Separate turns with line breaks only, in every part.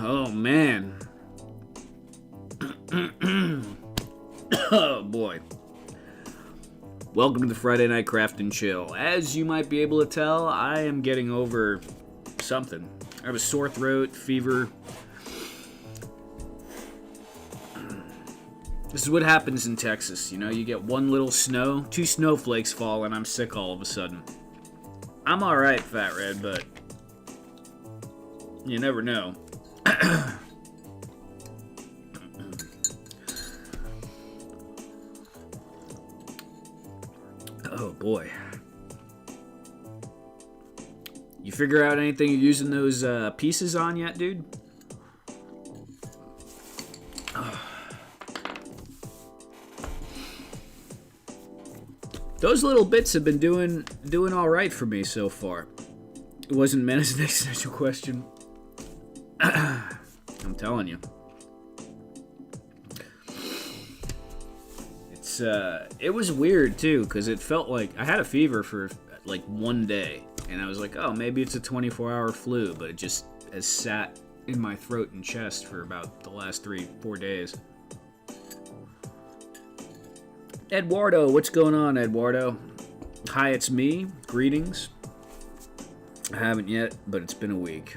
Oh, man. Oh, boy. Welcome to the Friday Night Craft and Chill. As you might be able to tell, I am getting over something. I have a sore throat, fever. This is what happens in Texas. You know, you get one little snow, 2 snowflakes fall, and I'm sick all of a sudden. I'm alright, Fat Red, but you never know. Oh, boy. You figure out anything you're using those pieces on yet, dude? Those little bits have been doing all right for me so far. It wasn't meant as an existential question. I'm telling you. It was weird too, because it felt like I had a fever for like one day, and I was like, oh, maybe it's a 24-hour flu, but it just has sat in my throat and chest for about the last 3-4 days. Eduardo, what's going on, Eduardo? Hi, it's me. Greetings. I haven't yet, but it's been a week.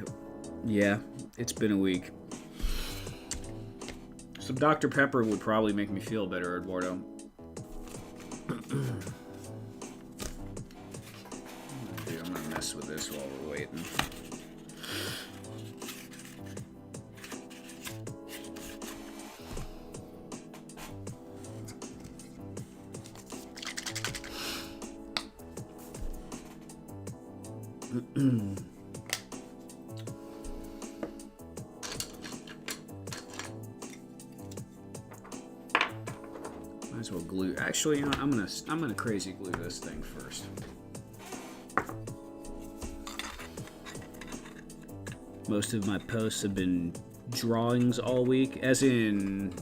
Yeah, it's been a week. Some Dr. Pepper would probably make me feel better, Eduardo. Dude, I'm gonna mess with this while we're waiting. Might as well glue. Actually, you know, I'm gonna crazy glue this thing first. Most of my posts have been drawings all week, as in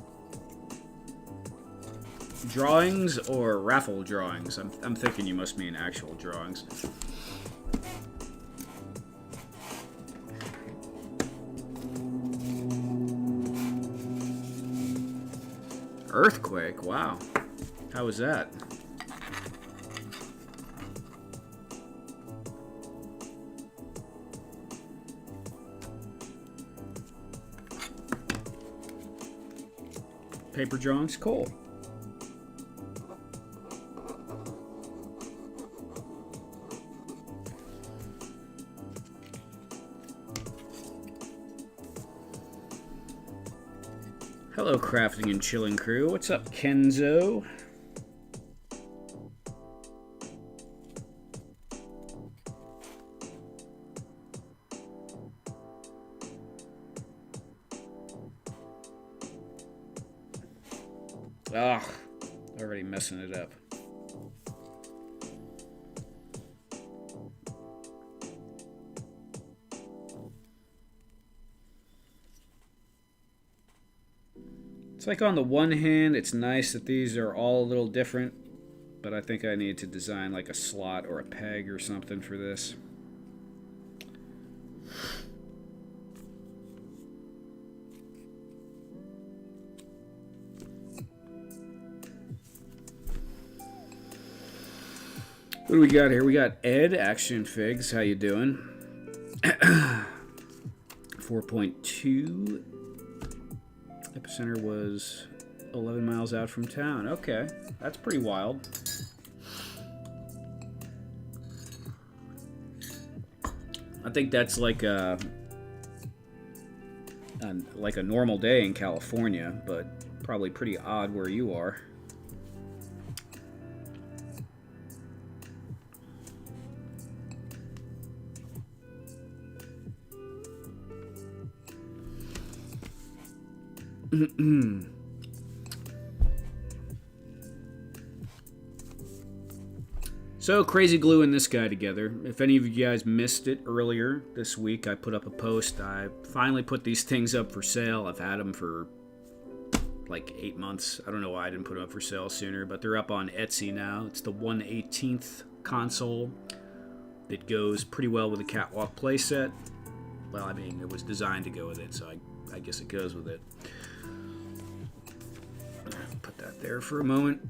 drawings or raffle drawings. I'm thinking you must mean actual drawings. Earthquake, wow. How was that? Paper drawings, cool. Hello, crafting and chilling crew. What's up, Kenzo? Ah, already messing it up. It's like on the one hand, it's nice that these are all a little different, but I think I need to design like a slot or a peg or something for this. What do we got here? We got Ed, Action Figs. How you doing? 4.2. Epicenter was 11 miles out from town. Okay, that's pretty wild. I think that's like a normal day in California, but probably pretty odd where you are. So, crazy gluing this guy together. If any of you guys missed it earlier this week, I put up a post. I finally put these things up for sale. I've had them for like 8 months. I don't know why I didn't put them up for sale sooner, but they're up on Etsy now. It's the 1/18th console that goes pretty well with the catwalk playset. Well, I mean, it was designed to go with it, so I guess it goes with it. Put that there for a moment.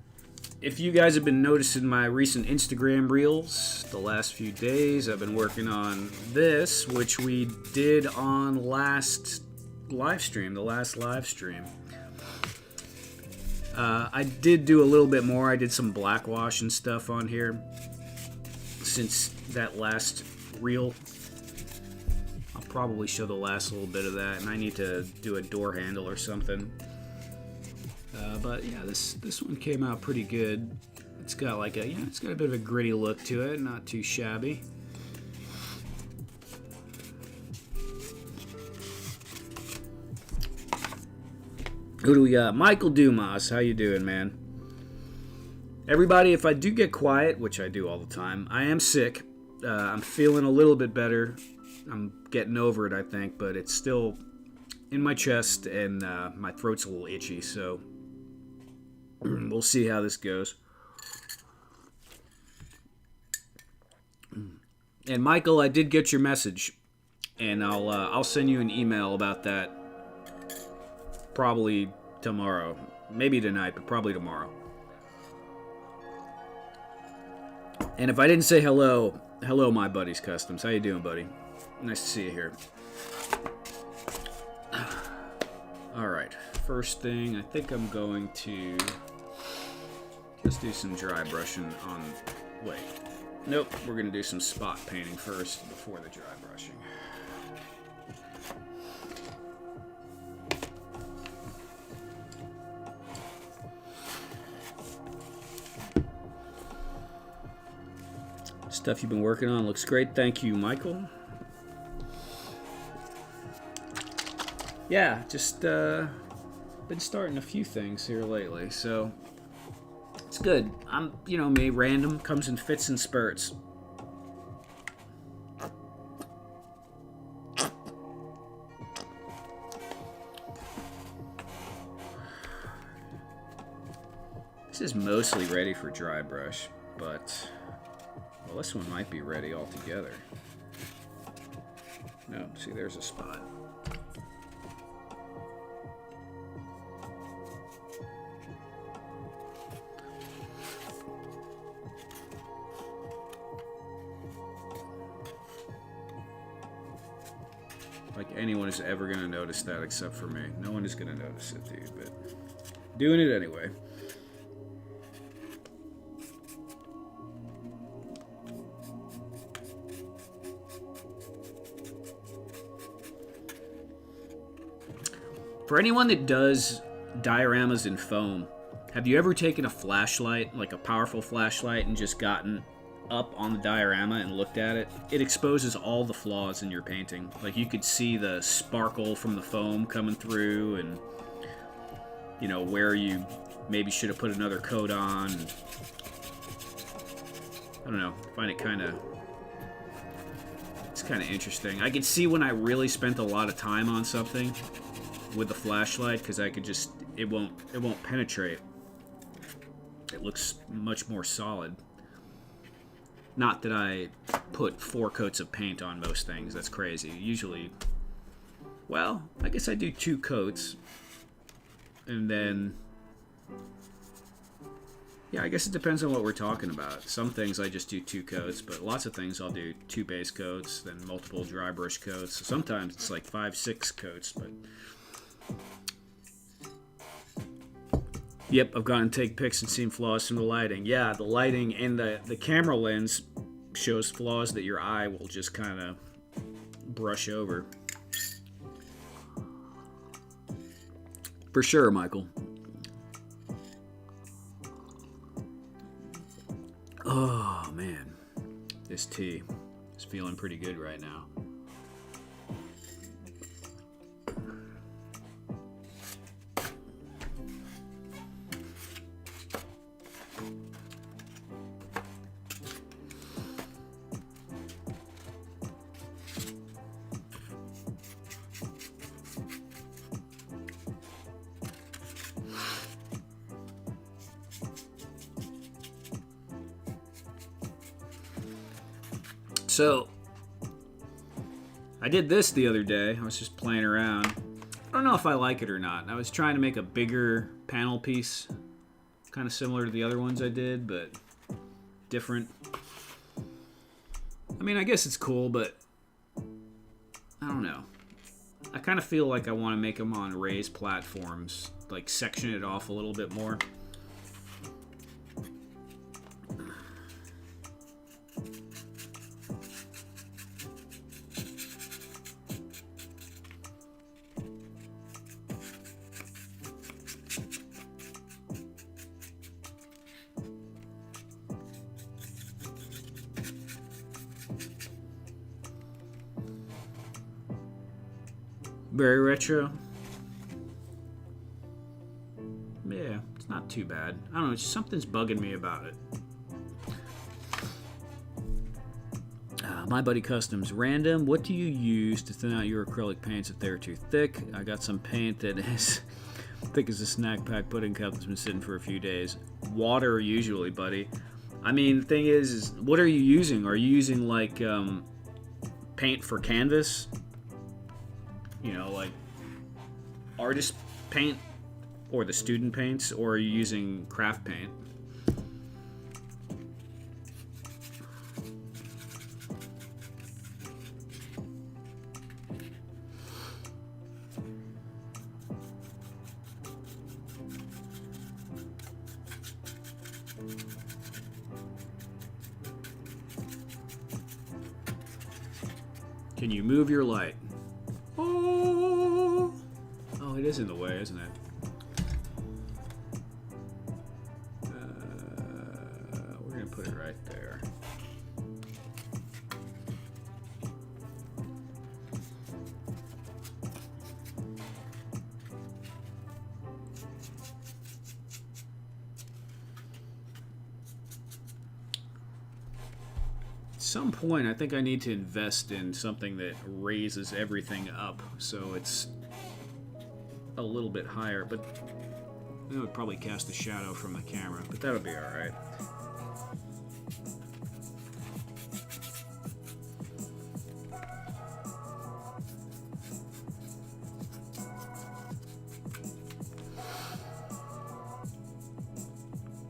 If you guys have been noticing my recent Instagram reels the last few days, I've been working on this, which we did on last live stream, the last live stream. I did do a little bit more. I did some blackwash and stuff on here since that last reel. I'll probably show the last little bit of that, and I need to do a door handle or something. But yeah, this one came out pretty good. It's got like it's got a bit of a gritty look to it, not too shabby. Who do we got? Michael Dumas, how you doing, man? Everybody, if I do get quiet, which I do all the time, I am sick. I'm feeling a little bit better. I'm getting over it, I think, but it's still in my chest, and my throat's a little itchy, so we'll see how this goes. And Michael, I did get your message, and I'll send you an email about that probably tomorrow. Maybe tonight, but probably tomorrow. And if I didn't say hello, my buddy's Customs. How you doing, buddy? Nice to see you here. All right, first thing, I think I'm going to just do some dry brushing on, wait, nope, we're going to do some spot painting first before the dry brushing. Stuff you've been working on looks great. Thank you, Michael. Yeah, just been starting a few things here lately, so it's good. I'm, me, random, comes in fits and spurts. This is mostly ready for dry brush, but well, this one might be ready altogether. No, see, there's a spot. Like anyone is ever going to notice that except for me. No one is going to notice it, dude, but doing it anyway. For anyone that does dioramas in foam, have you ever taken a flashlight, like a powerful flashlight, and just gotten up on the diorama and looked at it? It exposes all the flaws in your painting. Like, you could see the sparkle from the foam coming through, and where you maybe should have put another coat on. I don't know, I find it it's kind of interesting. I could see when I really spent a lot of time on something with the flashlight, because I could just, it won't penetrate. It looks much more solid. Not that I put 4 coats of paint on most things. That's crazy. Usually, well, I guess I do 2 coats. And then, yeah, I guess it depends on what we're talking about. Some things I just do 2 coats, but lots of things I'll do 2 base coats, then multiple dry brush coats. Sometimes it's like 5-6 coats, but yep, I've gone and take pics and seen flaws from the lighting. Yeah, the lighting and the camera lens shows flaws that your eye will just kind of brush over. For sure, Michael. Oh, man. This tea is feeling pretty good right now. So, I did this the other day. I was just playing around. I don't know if I like it or not. I was trying to make a bigger panel piece, kind of similar to the other ones I did, but different. I mean, I guess it's cool, but I don't know. I kind of feel like I want to make them on raised platforms, like section it off a little bit more. Very retro. Yeah, it's not too bad. I don't know, just something's bugging me about it. My Buddy Customs. Random, what do you use to thin out your acrylic paints if they're too thick? I got some paint that is thick as a snack pack pudding cup that's been sitting for a few days. Water usually, buddy. I mean, the thing is what are you using? Are you using like paint for canvas? You know, like artist paint or the student paints, or are you using craft paint? Can you move your light? Oh, it is in the way, isn't it? We're going to put it right there. At some point, I think I need to invest in something that raises everything up so it's a little bit higher, but it would probably cast a shadow from the camera, but that'll be alright.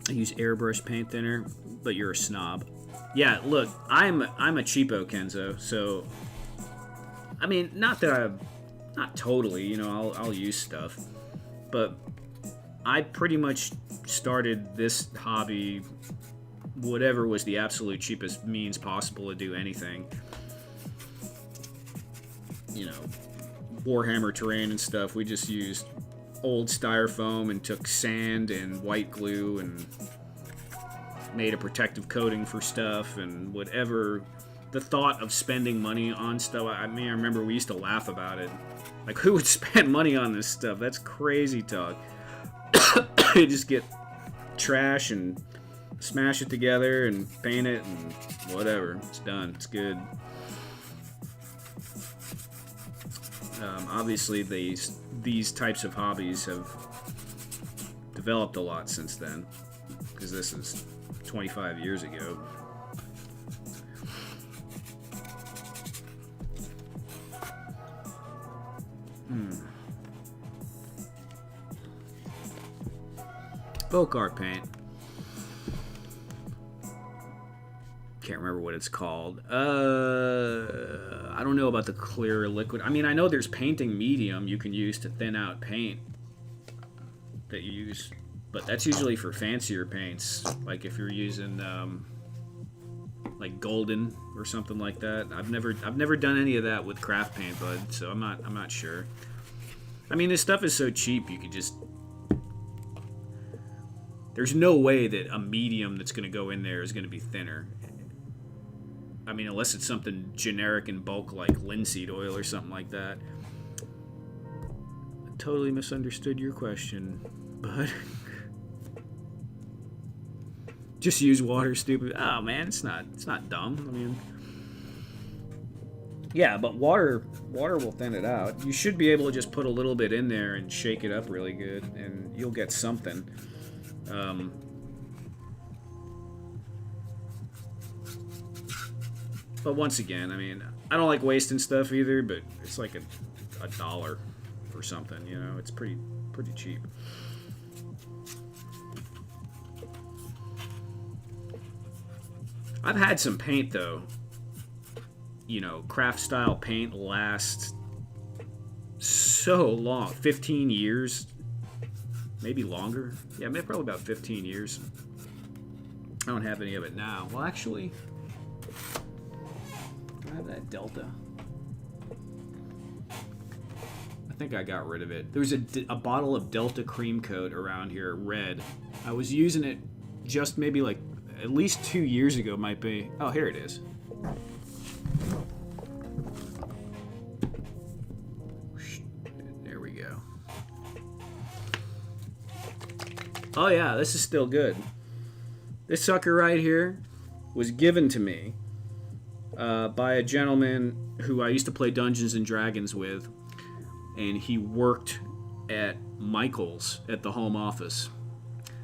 I use airbrush paint thinner, but you're a snob. Yeah, look, I'm a cheapo, Kenzo, so I mean, not totally, you know, I'll use stuff, but I pretty much started this hobby whatever was the absolute cheapest means possible to do anything. You know, Warhammer terrain and stuff, we just used old styrofoam and took sand and white glue and made a protective coating for stuff and whatever. The thought of spending money on stuff, I mean, I remember we used to laugh about it. Like, who would spend money on this stuff? That's crazy talk. You just get trash and smash it together and paint it and whatever. It's done. It's good. Obviously, these types of hobbies have developed a lot since then, because this is 25 years ago. Folk art paint. Can't remember what it's called. I don't know about the clear liquid. I mean, I know there's painting medium you can use to thin out paint that you use, but that's usually for fancier paints. Like if you're using like golden or something like that. I've never done any of that with craft paint, bud. So I'm not sure. I mean, this stuff is so cheap. You could just. There's no way that a medium that's going to go in there is going to be thinner. I mean, unless it's something generic in bulk like linseed oil or something like that. I totally misunderstood your question, but just use water, stupid. Oh man, it's not dumb. I mean, yeah, but water will thin it out. You should be able to just put a little bit in there and shake it up really good, and you'll get something. But once again, I mean, I don't like wasting stuff either, but it's like a dollar or something, you know? It's pretty cheap. I've had some paint, though. You know, craft style paint lasts so long. 15 years. Maybe longer. Yeah, maybe probably about 15 years. I don't have any of it now. Well, actually, do I have that Delta? I think I got rid of it. There was a bottle of Delta Cream Coat around here, red. I was using it just maybe like at least 2 years ago, might be. Oh, here it is. There we go. Oh yeah, this is still good. This sucker right here was given to me by a gentleman who I used to play Dungeons and Dragons with, and he worked at Michael's at the home office.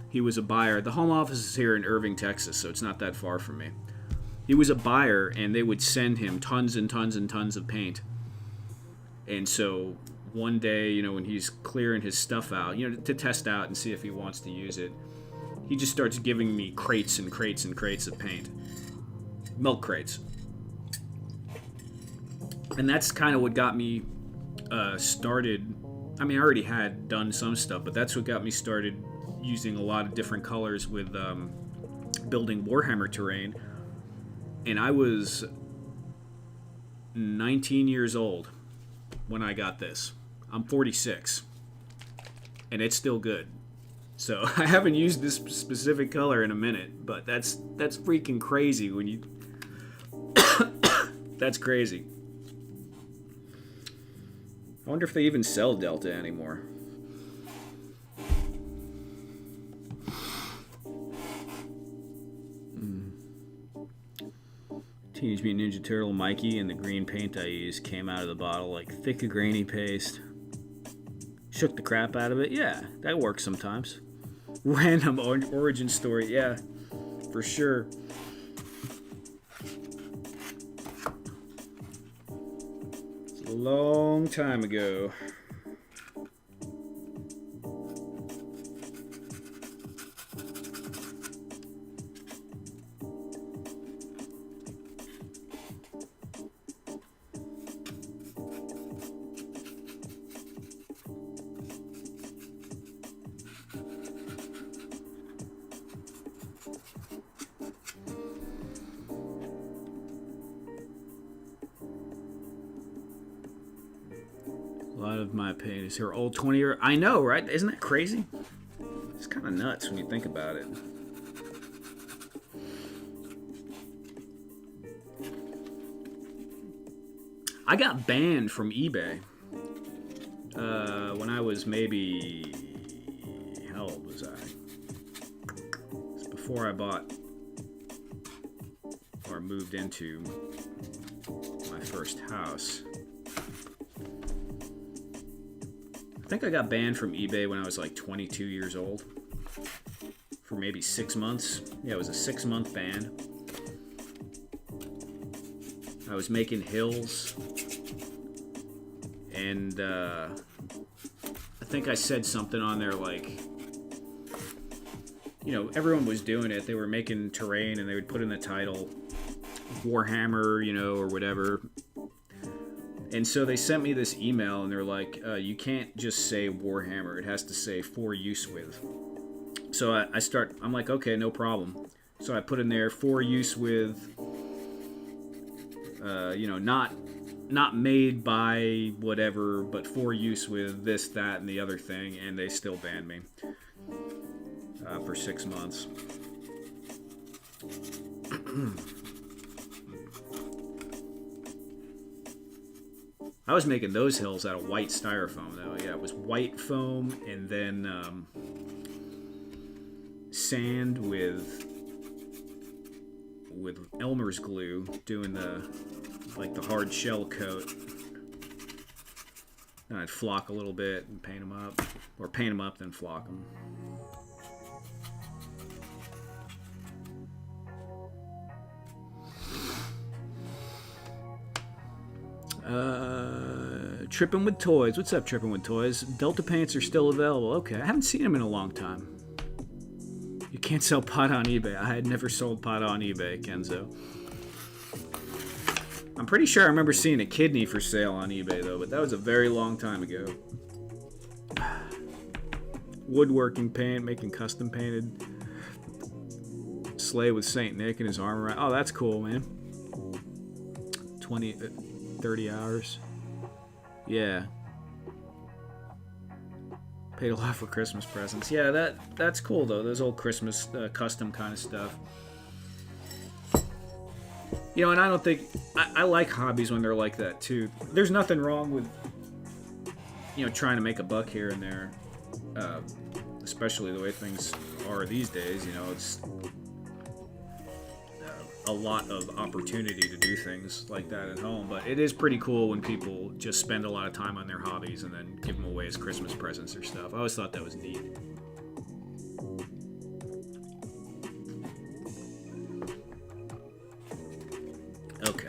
He was a buyer. The home office is here in Irving, Texas, so it's not that far from me. He was a buyer, and they would send him tons and tons and tons of paint. And so one day, you know, when he's clearing his stuff out, you know, to test out and see if he wants to use it, he just starts giving me crates and crates and crates of paint. Milk crates. And that's kind of what got me started. I mean, I already had done some stuff, but that's what got me started using a lot of different colors with building Warhammer terrain. And I was 19 years old when I got this. I'm 46, and it's still good. So I haven't used this specific color in a minute, but that's freaking crazy when you... That's crazy. I wonder if they even sell Delta anymore. Teenage Mutant Ninja Turtle Mikey and the green paint I used came out of the bottle like thick grainy paste. Shook the crap out of it. Yeah, that works sometimes. Random origin story. Yeah, for sure. It's a long time ago. A lot of my paint is her old 20-year. I know, right? Isn't that crazy? It's kind of nuts when you think about it. I got banned from eBay when I was maybe... How old was I? It's before I bought or moved into my first house. I think I got banned from eBay when I was like 22 years old for maybe 6 months. Yeah, it was a 6-month ban. I was making hills, and I think I said something on there like, you know, everyone was doing it. They were making terrain, and they would put in the title Warhammer, you know, or whatever. And so they sent me this email, and they're like, you can't just say Warhammer. It has to say for use with. So I'm like, okay, no problem. So I put in there for use with, you know, not made by whatever, but for use with this, that, and the other thing, and they still banned me for 6 months. I was making those hills out of white styrofoam, though. Yeah, it was white foam and then sand with Elmer's glue, doing the hard shell coat. And I'd flock a little bit and paint them up, or paint them up then flock them. Tripping with Toys. What's up, Tripping with Toys? Delta paints are still available. Okay, I haven't seen them in a long time. You can't sell pot on eBay. I had never sold pot on eBay, Kenzo. I'm pretty sure I remember seeing a kidney for sale on eBay, though, but that was a very long time ago. Woodworking paint, making custom painted sleigh with Saint Nick and his arm around. Oh, that's cool, man. 30 hours. Yeah. Paid a lot for Christmas presents. Yeah, that's cool, though. Those old Christmas custom kind of stuff. You know, and I don't think... I like hobbies when they're like that, too. There's nothing wrong with, you know, trying to make a buck here and there. Especially the way things are these days. You know, it's a lot of opportunity to do things like that at home. But it is pretty cool when people just spend a lot of time on their hobbies and then give them away as Christmas presents or stuff. I always thought that was neat. Okay.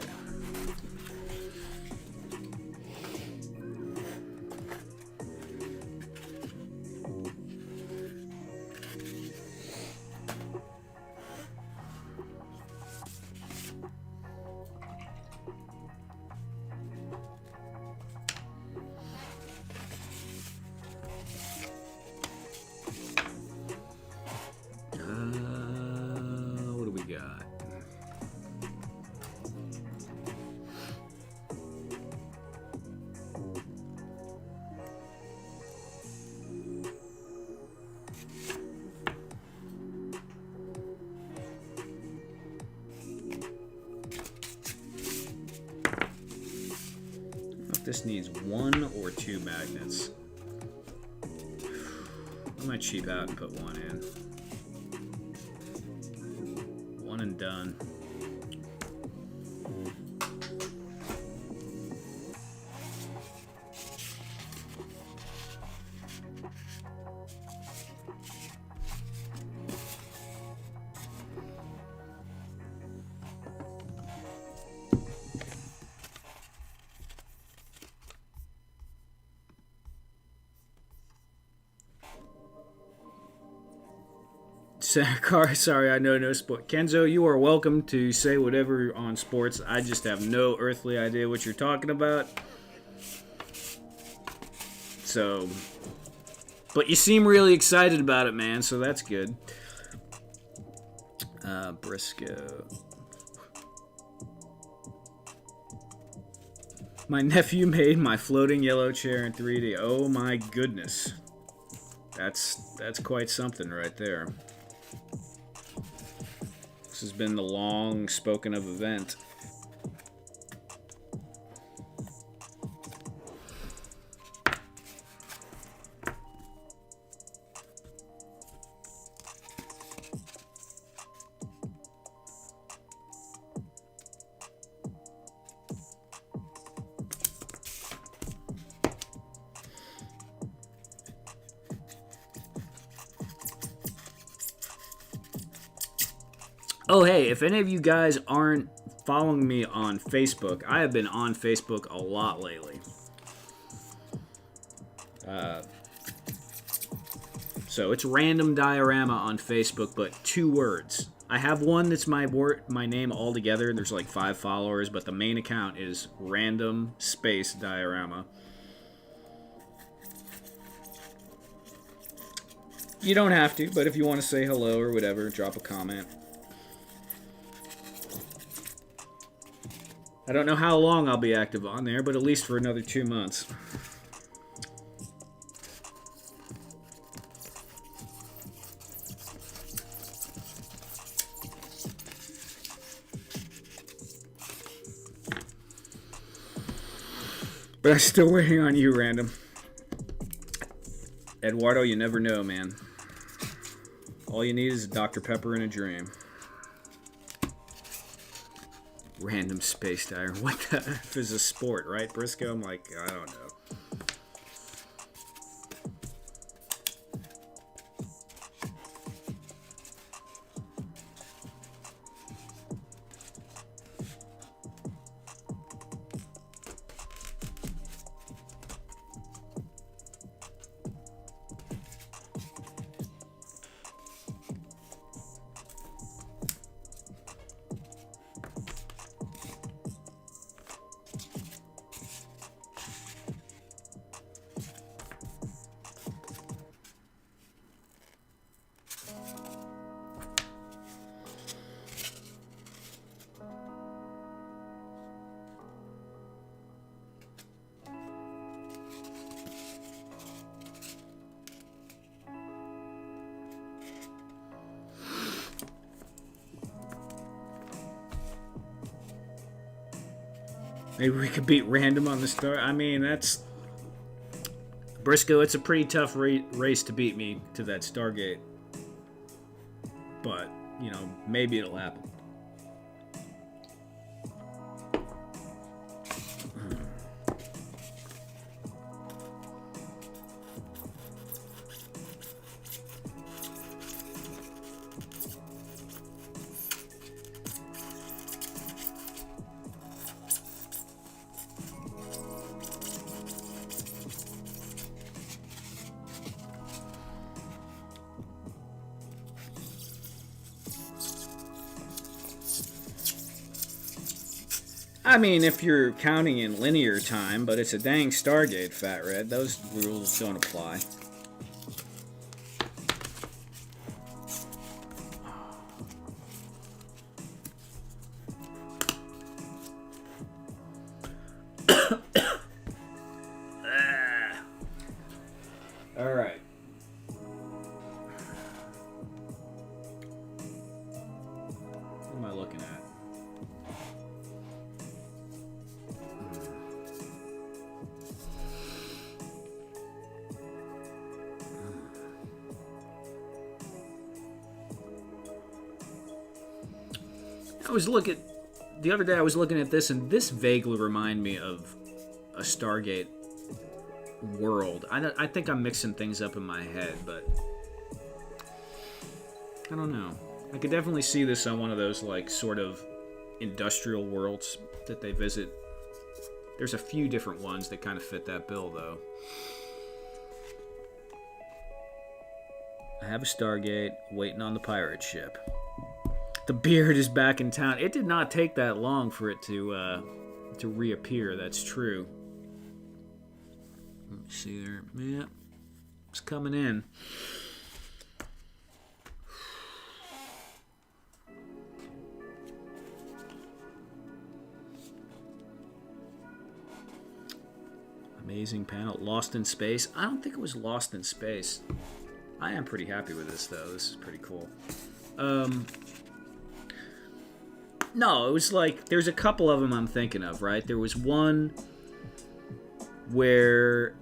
What do we got? This needs 1 or 2 magnets. I might cheap out and put 1 in. 1 and done. Sorry, I know no sport. Kenzo, you are welcome to say whatever on sports. I just have no earthly idea what you're talking about. So, but you seem really excited about it, man, so that's good. Briscoe. My nephew made my floating yellow chair in 3D. Oh my goodness. That's quite something right there. This has been the long spoken of event. Oh, hey, if any of you guys aren't following me on Facebook, I have been on Facebook a lot lately. So it's random diorama on Facebook, but 2 words. I have one that's my name all together. There's like 5 followers, but the main account is random space diorama. You don't have to, but if you want to say hello or whatever, drop a comment. I don't know how long I'll be active on there, but at least for another 2 months. But I'm still waiting on you, Random. Eduardo, you never know, man. All you need is a Dr. Pepper and a dream. Random space dire. What the F is a sport, right, Briscoe? I'm like, I don't know. Maybe we could beat random on the star. I mean, that's Briscoe. It's a pretty tough race to beat me to that Stargate, but you know, maybe it'll happen. I mean, if you're counting in linear time, but it's a dang Stargate, Fat Red. Those rules don't apply. All right. What am I looking at? The other day I was looking at this, and this vaguely reminded me of a Stargate world. I think I'm mixing things up in my head, but I don't know. I could definitely see this on one of those, like, sort of industrial worlds that they visit. There's a few different ones that kind of fit that bill, though. I have a Stargate waiting on the pirate ship. The beard is back in town. It did not take that long for it to reappear. That's true. Let me see there. Yeah, it's coming in. Amazing panel. Lost in Space. I don't think it was Lost in Space. I am pretty happy with this, though. This is pretty cool. No, it was like, there's a couple of them I'm thinking of, right? There was one where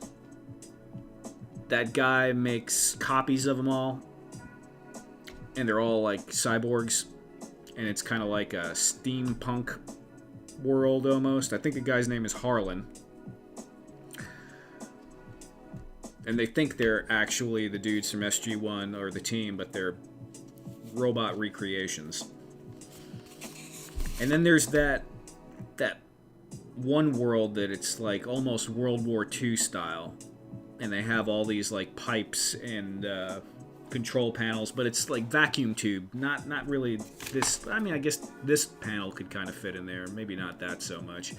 that guy makes copies of them all, and they're all like cyborgs, and it's kind of like a steampunk world almost. I think the guy's name is Harlan. And they think they're actually the dudes from SG-1 or the team, but they're robot recreations. And then there's that one world that it's like almost World War II style, and they have all these like pipes and control panels, but it's like vacuum tube, not really this. I mean, I guess this panel could kind of fit in there, maybe not that so much.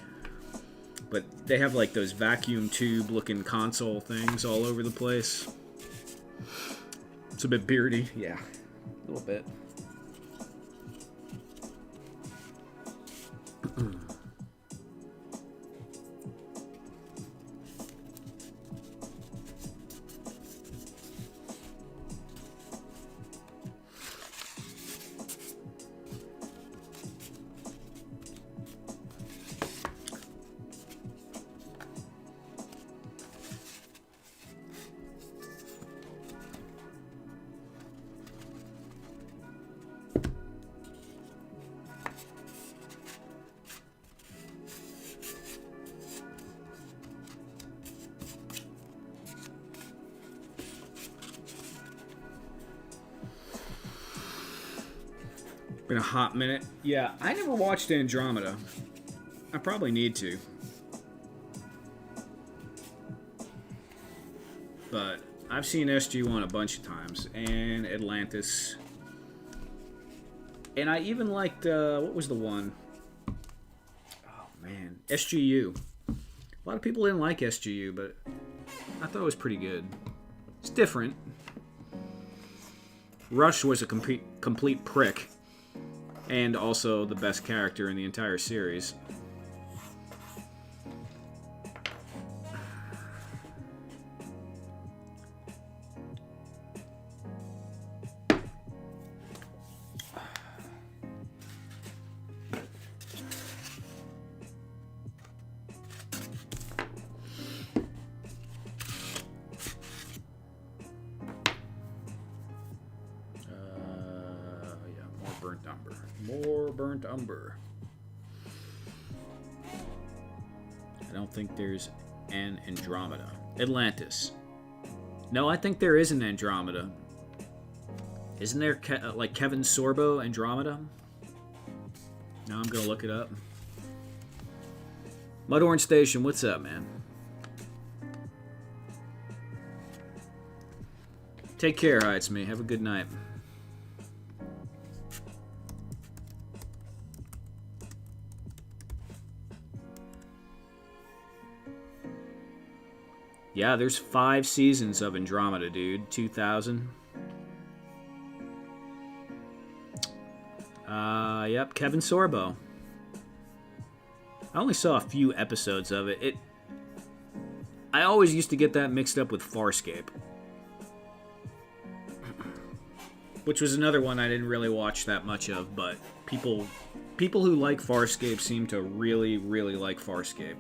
But they have like those vacuum tube looking console things all over the place. It's a bit beardy, yeah, a little bit. Been a hot minute. Yeah, I never watched Andromeda. I probably need to. But I've seen SG-1 a bunch of times, and Atlantis. And I even liked, what was the one? Oh, man. SGU. A lot of people didn't like SGU, but I thought it was pretty good. It's different. Rush was a complete prick. And also the best character in the entire series. More burnt umber. I don't think there's an Andromeda. Atlantis. No, I think there is an Andromeda. Isn't there like Kevin Sorbo Andromeda? Now I'm gonna look it up. Mudhorn Station, what's up, man? Take care, hi, it's me. Have a good night. Yeah, there's 5 seasons of Andromeda, dude. 2000. Yep, Kevin Sorbo. I only saw a few episodes of it. I always used to get that mixed up with Farscape, which was another one I didn't really watch that much of, but people who like Farscape seem to really, really like Farscape.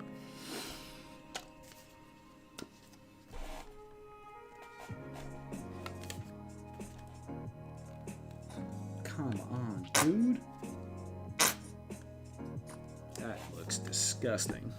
Come on, dude. That looks disgusting.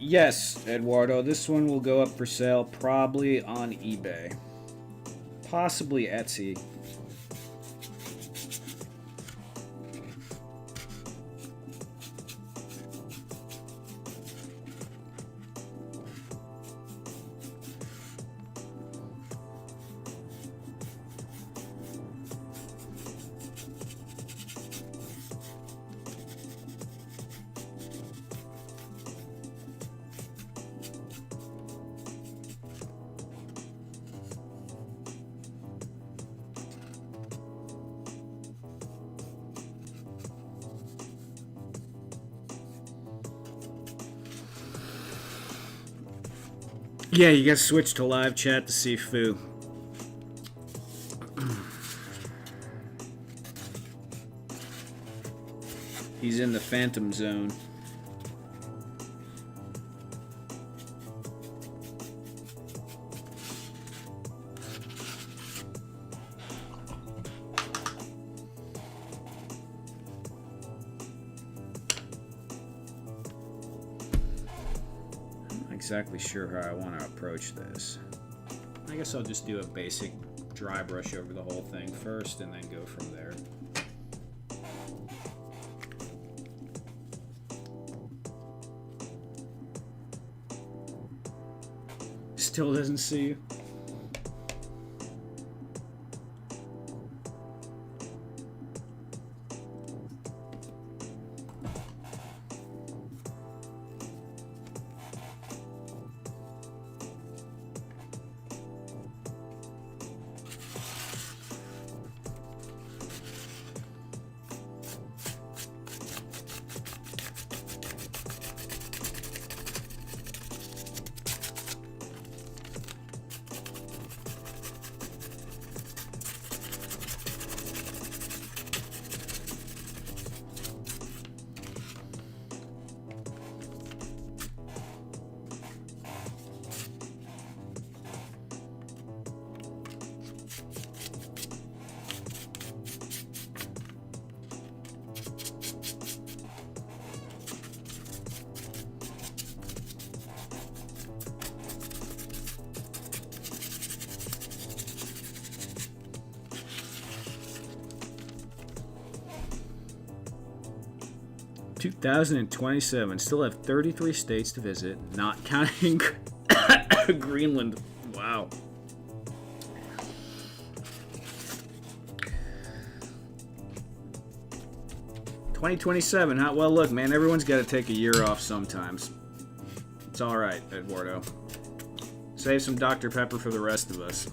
Yes, Eduardo. This one will go up for sale probably on eBay. Possibly Etsy. Yeah, you gotta switch to live chat to see Foo. He's in the Phantom Zone. Exactly sure how I want to approach this. I guess I'll just do a basic dry brush over the whole thing first and then go from there. Still doesn't see you. 2027. Still have 33 states to visit, not counting Greenland. Wow. $2027, huh? Well, look, man, everyone's got to take a year off sometimes. It's all right, Eduardo. Save some Dr. Pepper for the rest of us.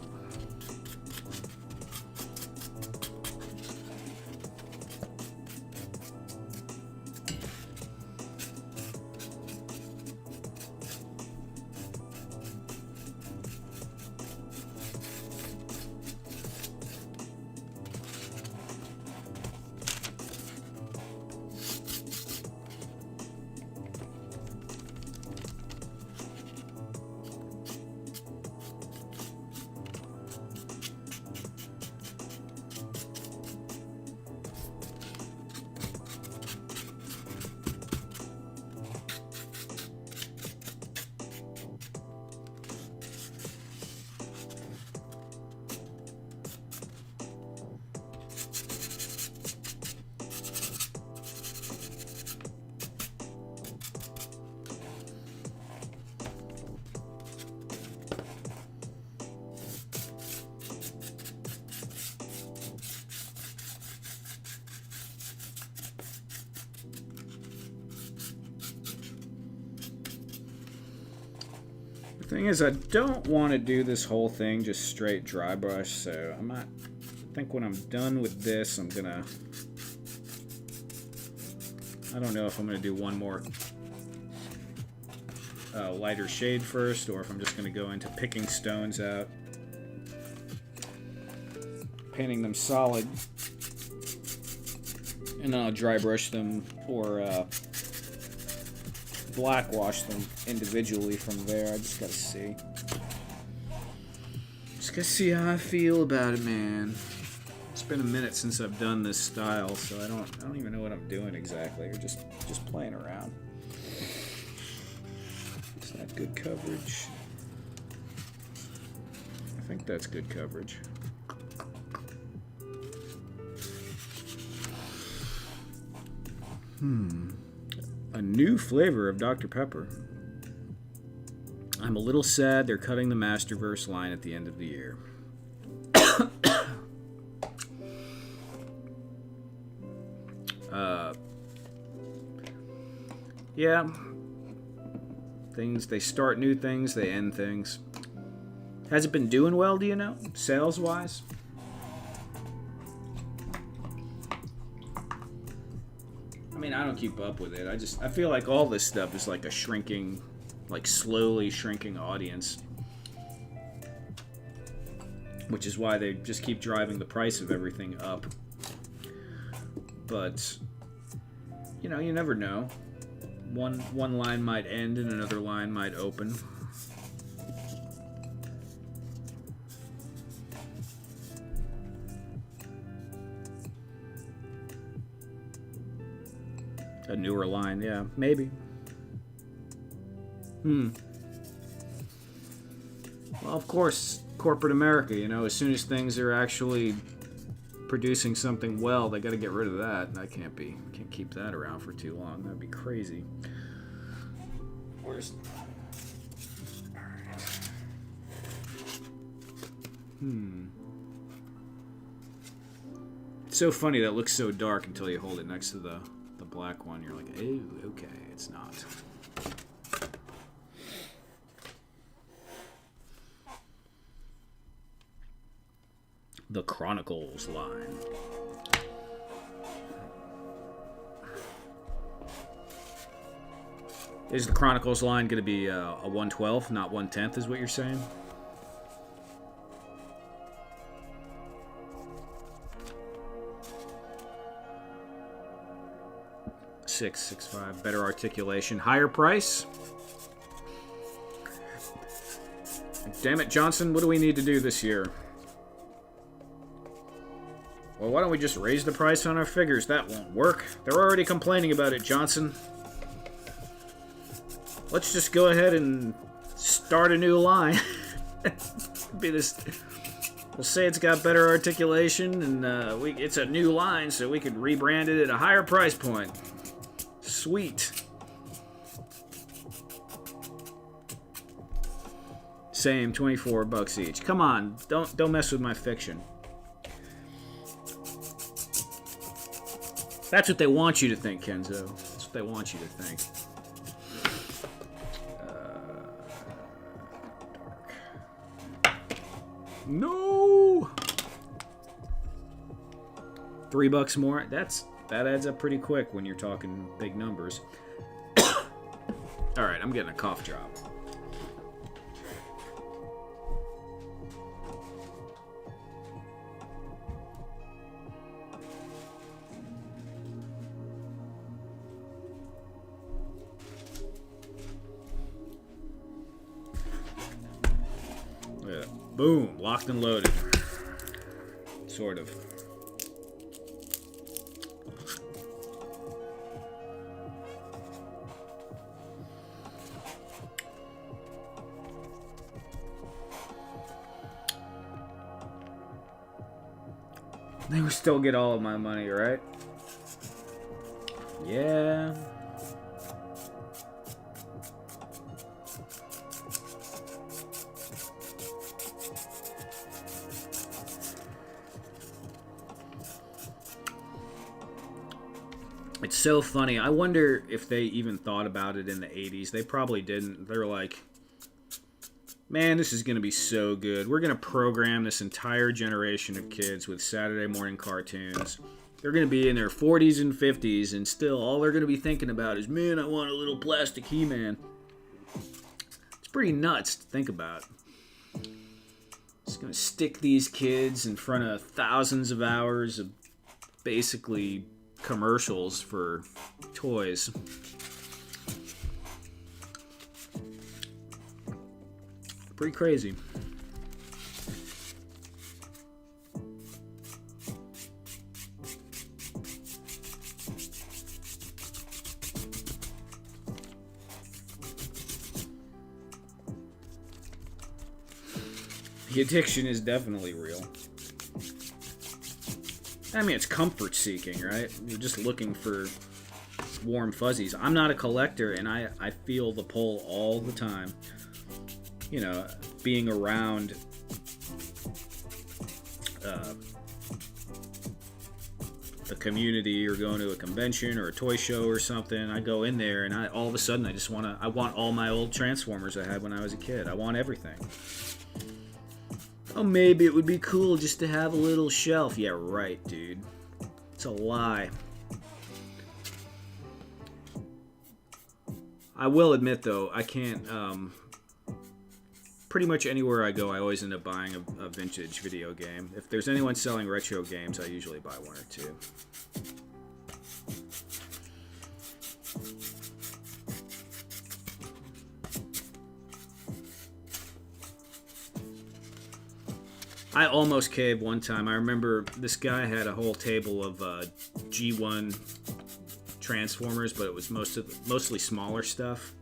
The thing is, I don't want to do this whole thing just straight dry brush, so I think when I'm done with this, I'm gonna, I don't know if I'm gonna do one more lighter shade first, or if I'm just gonna go into picking stones out, painting them solid, and then I'll dry brush them or black wash them individually from there. I just gotta see. Just gotta see how I feel about it, man. It's been a minute since I've done this style, so I don't even know what I'm doing exactly. Or just playing around. Is that good coverage? I think that's good coverage. A new flavor of Dr. Pepper. I'm a little sad they're cutting the Masterverse line at the end of the year. Yeah. Things, they start new things, they end things. Has it been doing well, do you know? Sales-wise? I mean, I don't keep up with it. I feel like all this stuff is like a shrinking, like slowly shrinking audience. Which is why they just keep driving the price of everything up. But, you know, you never know. One line might end and another line might open. A newer line, yeah, maybe. Well, of course, corporate America, you know, as soon as things are actually producing something well, they got to get rid of that. And can't keep that around for too long. That'd be crazy. Where's... It's so funny that it looks so dark until you hold it next to the black one. You're like, oh, okay, it's not. The Chronicles line. Is the Chronicles line going to be a 1/12, not 1/10, is what you're saying? $6.65. Better articulation. Higher price? Damn it, Johnson. What do we need to do this year? Well, why don't we just raise the price on our figures? That won't work. They're already complaining about it, Johnson. Let's just go ahead and start a new line. Be this. We'll say it's got better articulation, and it's a new line, so we could rebrand it at a higher price point. Sweet. Same, $24 each. Come on, don't mess with my fiction. That's what they want you to think, Kenzo. That's what they want you to think. No. $3 more. That adds up pretty quick when you're talking big numbers. All right, I'm getting a cough drop. Yeah. Boom, locked and loaded. Sort of. They would still get all of my money, right? Yeah. It's so funny. I wonder if they even thought about it in the 80s. They probably didn't. They're like, man, this is going to be so good. We're going to program this entire generation of kids with Saturday morning cartoons. They're going to be in their 40s and 50s, and still all they're going to be thinking about is, man, I want a little plastic He-Man. It's pretty nuts to think about. It's going to stick these kids in front of thousands of hours of basically commercials for toys. Pretty crazy. The addiction is definitely real. I mean, it's comfort seeking, right? You're just looking for warm fuzzies. I'm not a collector, and I feel the pull all the time. You know, being around the community or going to a convention or a toy show or something, I go in there and all of a sudden I want all my old Transformers I had when I was a kid. I want everything. Oh, maybe it would be cool just to have a little shelf. Yeah, right, dude. It's a lie. I will admit, though, I can't... pretty much anywhere I go, I always end up buying a vintage video game. If there's anyone selling retro games, I usually buy one or two. I almost caved one time. I remember this guy had a whole table of G1 Transformers, but it was mostly smaller stuff.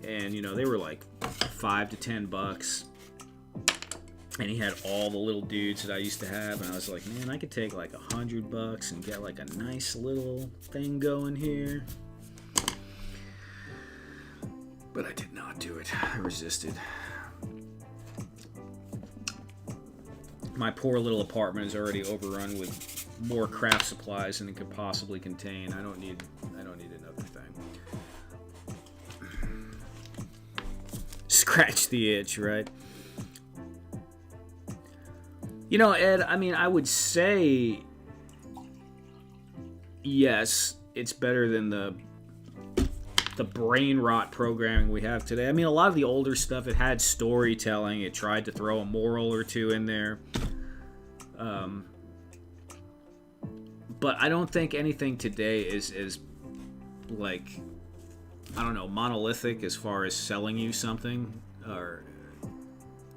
And, you know, they were like $5 to $10. And he had all the little dudes that I used to have. And I was like, man, I could take like $100 and get like a nice little thing going here. But I did not do it. I resisted. My poor little apartment is already overrun with more craft supplies than it could possibly contain. I don't need another thing. Scratch the itch, right? You know, Ed, I mean, I would say yes, it's better than the brain rot programming we have today. I mean, a lot of the older stuff, it had storytelling. It tried to throw a moral or two in there. But I don't think anything today is like, I don't know, monolithic as far as selling you something. Or,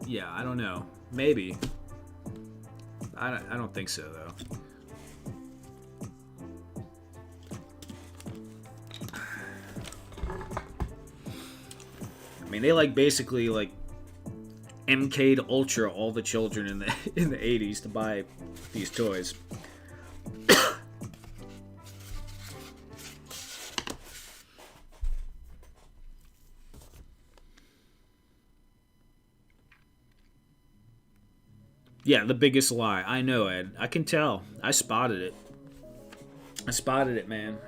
yeah, I don't know. Maybe. I don't think so, though. I mean, they basically MK'd Ultra all the children in the 80s to buy these toys. Yeah, the biggest lie. I know, Ed. I can tell. I spotted it. I spotted it, man.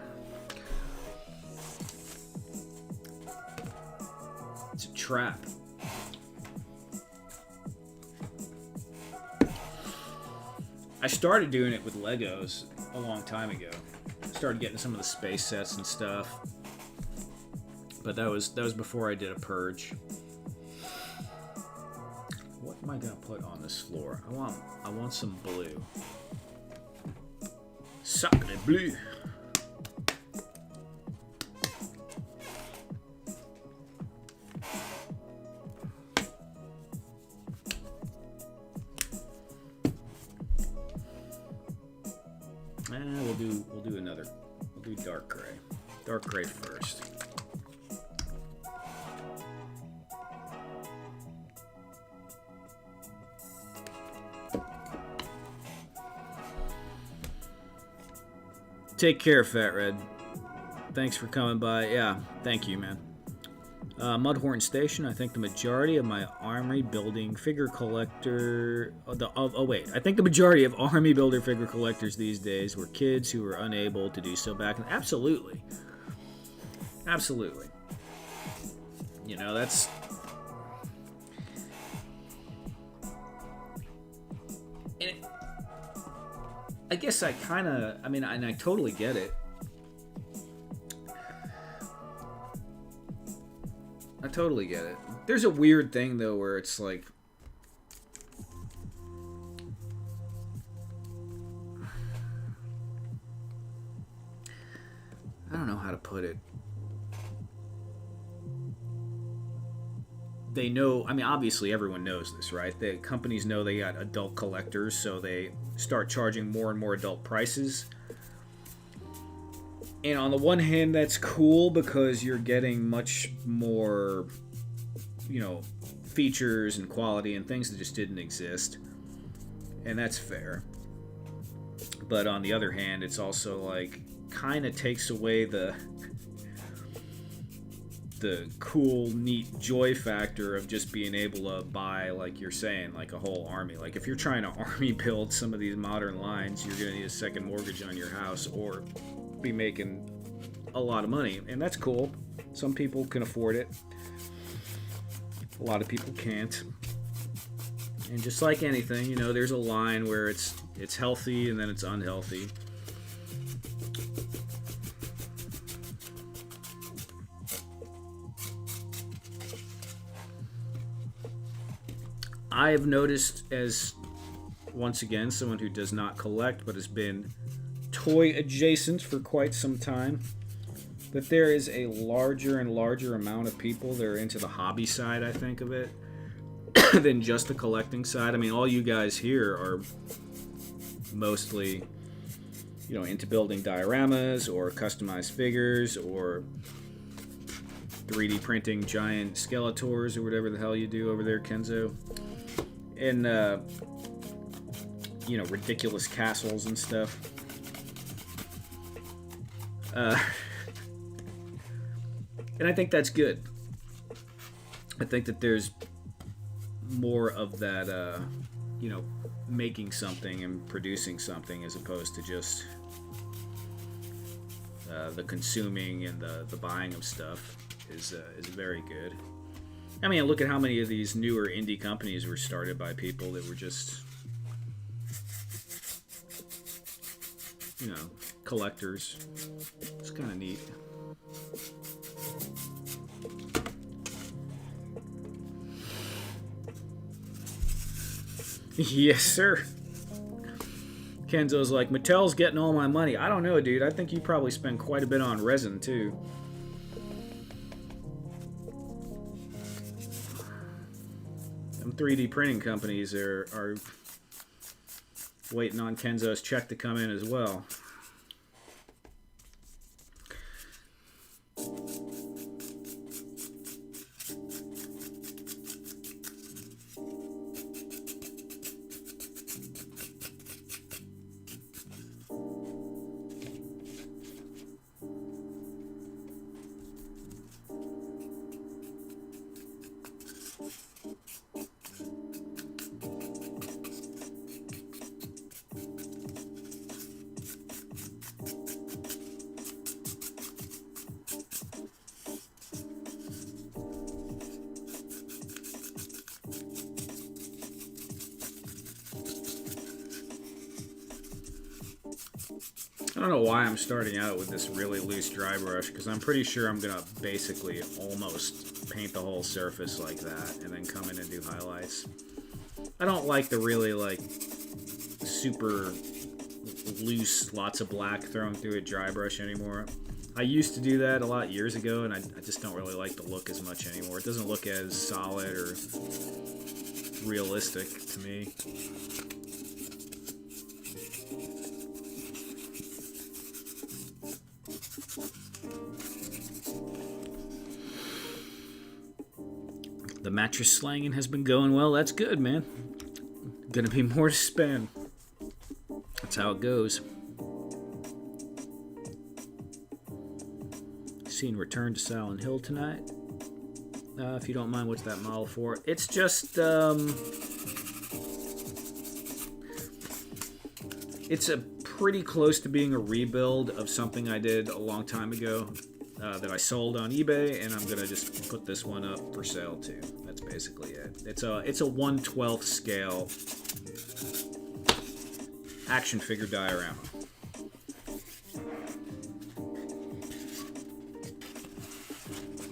It's a trap. I started doing it with Legos a long time ago. Started getting some of the space sets and stuff. But that was before I did a purge. What am I gonna put on this floor? I want some blue. Sacre bleu. We'll do dark gray. Dark gray first. Take care, Fat Red. Thanks for coming by. Yeah, thank you, man. Mudhorn Station. I think the majority of my army building figure collector. I think the majority of army builder figure collectors these days were kids who were unable to do so back then. Absolutely. Absolutely. You know, that's. And I guess I kind of. I mean, and I totally get it. I totally get it. There's a weird thing, though, where it's like... I don't know how to put it. They know... I mean, obviously everyone knows this, right? The companies know they got adult collectors, so they start charging more and more adult prices. And on the one hand, that's cool because you're getting much more, you know, features and quality and things that just didn't exist. And that's fair. But on the other hand, it's also like kind of takes away the cool, neat joy factor of just being able to buy, like you're saying, like a whole army. Like if you're trying to army build some of these modern lines, you're going to need a second mortgage on your house or be making a lot of money, and that's cool. Some people can afford it. A lot of people can't. And just like anything, you know, there's a line where it's healthy and then it's unhealthy. I have noticed, as once again someone who does not collect but has been toy adjacent for quite some time, that there is a larger and larger amount of people that are into the hobby side, I think, of it than just the collecting side. I mean, all you guys here are mostly, you know, into building dioramas or customized figures or 3D printing giant Skeletors or whatever the hell you do over there, Kenzo. And you know, ridiculous castles and stuff. And I think that's good. I think that there's more of that, you know, making something and producing something as opposed to just the consuming and the buying of stuff is very good. I mean, look at how many of these newer indie companies were started by people that were just, you know, collectors. It's kind of neat. Yes, sir. Kenzo's like, Mattel's getting all my money. I don't know, dude. I think you probably spend quite a bit on resin, too. Them 3D printing companies are waiting on Kenzo's check to come in as well. I don't know why I'm starting out with this really loose dry brush, because I'm pretty sure I'm going to basically almost paint the whole surface like that and then come in and do highlights. I don't like the really like super loose, lots of black thrown through a dry brush anymore. I used to do that a lot years ago, and I just don't really like the look as much anymore. It doesn't look as solid or realistic to me. The mattress slanging has been going well. That's good, man. Gonna be more to spend. That's how it goes. Seen Return to Silent Hill tonight. If you don't mind, what's that model for? It's just, it's a pretty close to being a rebuild of something I did a long time ago that I sold on eBay, and I'm gonna just put this one up for sale too. That's basically it. It's a 1/12 scale action figure diorama.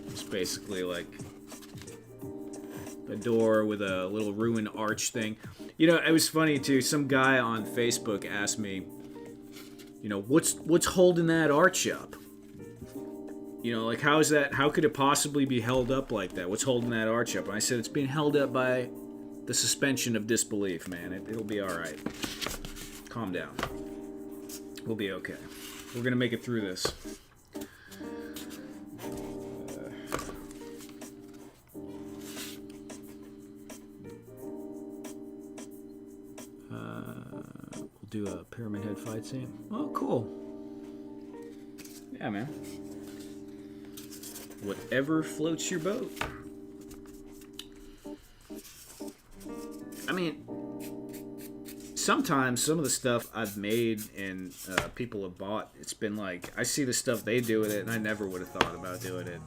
It's basically like a door with a little ruined arch thing. You know, it was funny too. Some guy on Facebook asked me, you know, what's holding that arch up? You know, like how is that? How could it possibly be held up like that? What's holding that arch up? And I said it's being held up by the suspension of disbelief, man. It'll be all right. Calm down. We'll be okay. We're gonna make it through this. We'll do a pyramid head fight scene. Oh, cool. Yeah, man. Whatever floats your boat. I mean, sometimes some of the stuff I've made and people have bought, it's been like, I see the stuff they do with it and I never would have thought about doing it.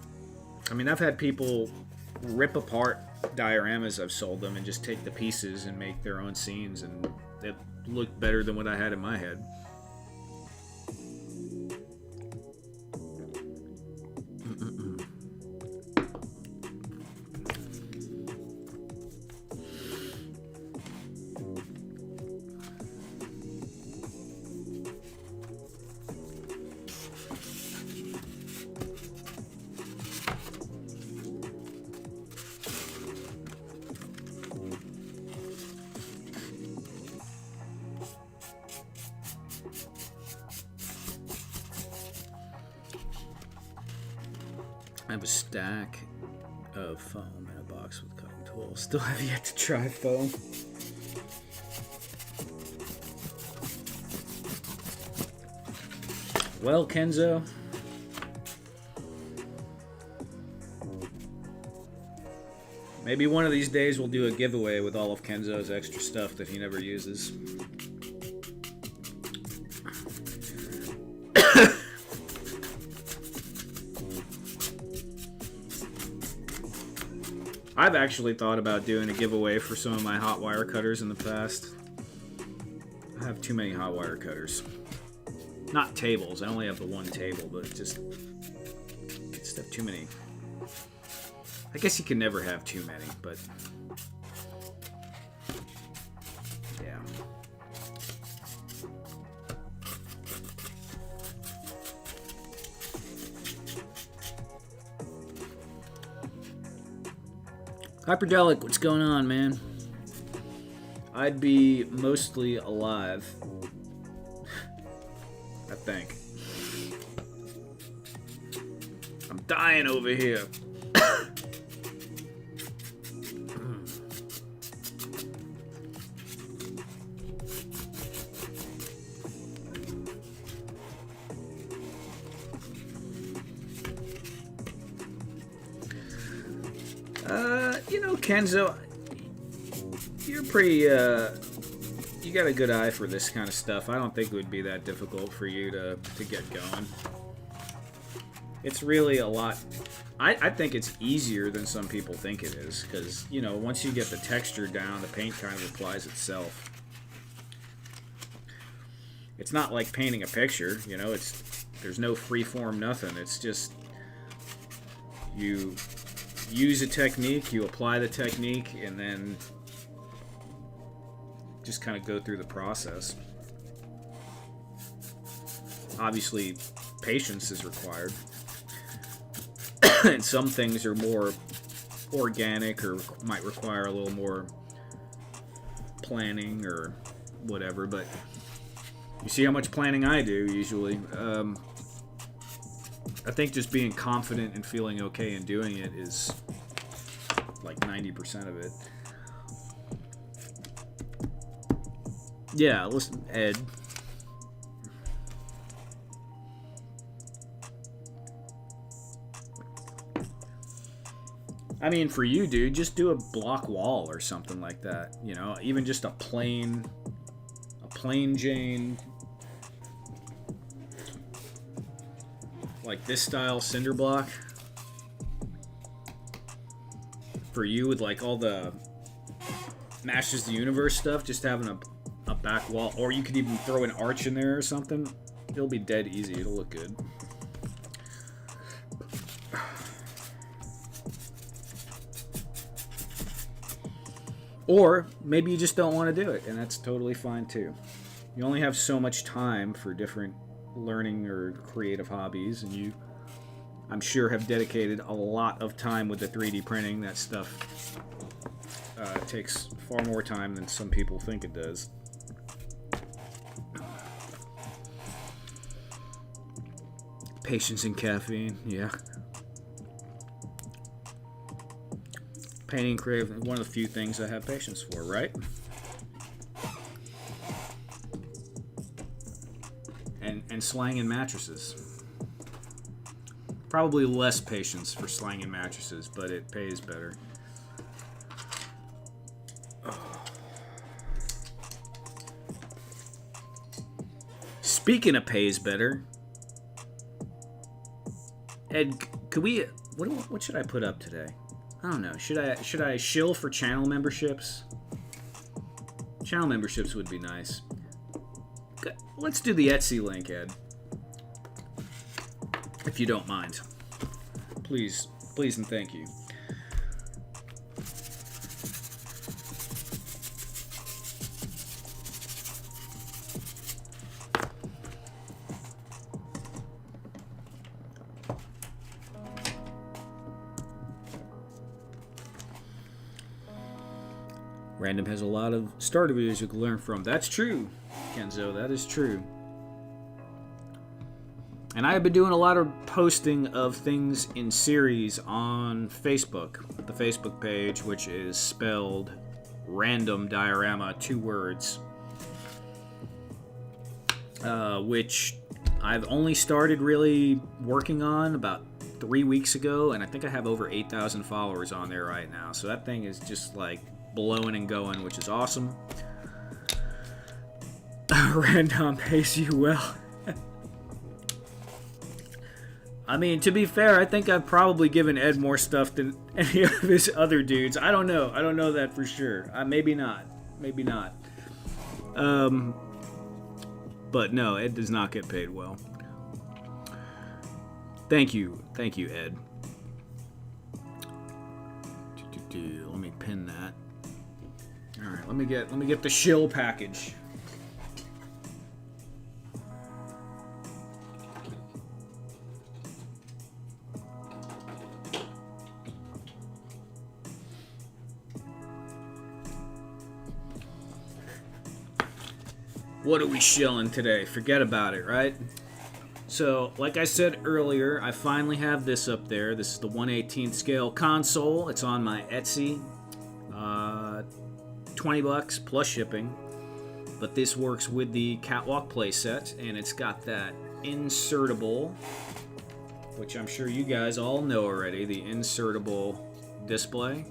I mean, I've had people rip apart dioramas I've sold them and just take the pieces and make their own scenes, and it looked better than what I had in my head. I have a stack of foam in a box with cutting tools. Still have yet to try foam. Well, Kenzo, maybe one of these days we'll do a giveaway with all of Kenzo's extra stuff that he never uses. I've actually thought about doing a giveaway for some of my hot wire cutters in the past. I have too many hot wire cutters. Not tables, I only have the one table, but just have too many. I guess you can never have too many, but yeah. Hyperdelic, what's going on, man? I'd be mostly alive, I think. I'm dying over here. You know, Kenzo, you're pretty, you got a good eye for this kind of stuff. I don't think it would be that difficult for you to get going. It's really a lot. I think it's easier than some people think it is, because, you know, once you get the texture down, the paint kind of applies itself. It's not like painting a picture, you know. There's no free form, nothing. It's just you use a technique, you apply the technique, and then just kind of go through the process. Obviously, patience is required. And some things are more organic or might require a little more planning or whatever, but you see how much planning I do usually. I think just being confident and feeling okay in doing it is like 90% of it. Yeah, listen, Ed. I mean, for you, dude, just do a block wall or something like that. You know, even just a plain Jane, like this style cinder block. For you, with like all the Masters of the Universe stuff, just having a back wall, or you could even throw an arch in there or something. It'll be dead easy. It'll look good. Or maybe you just don't want to do it, and that's totally fine too. You only have so much time for different learning or creative hobbies, and you, I'm sure, have dedicated a lot of time with the 3D printing. That stuff takes far more time than some people think it does. Patience and caffeine, yeah. Painting and creative, one of the few things I have patience for, right? And slanging mattresses. Probably less patience for slanging mattresses, but it pays better. Speaking of pays better, Ed, could we? What should I put up today? I don't know. Should I shill for channel memberships? Channel memberships would be nice. Let's do the Etsy link, Ed. If you don't mind. Please and thank you. Random has a lot of starter videos you can learn from. That's true, Kenzo. That is true. And I have been doing a lot of posting of things in series on Facebook. The Facebook page, which is spelled Random Diorama, 2 words. Which I've only started really working on about 3 weeks ago. And I think I have over 8,000 followers on there right now. So that thing is just like blowing and going, which is awesome. Random pays you well. I mean, to be fair, I think I've probably given Ed more stuff than any of his other dudes. I don't know. I don't know that for sure. Maybe not. Maybe not. But no, Ed does not get paid well. Thank you. Thank you, Ed. Let me pin that. All right, let me get the shill package. What are we shilling today? Forget about it, right? So, like I said earlier, I finally have this up there. This is the 1/18th scale console. It's on my Etsy. $20 plus shipping. But this works with the Catwalk playset, and it's got that insertable, which I'm sure you guys all know already, the insertable display.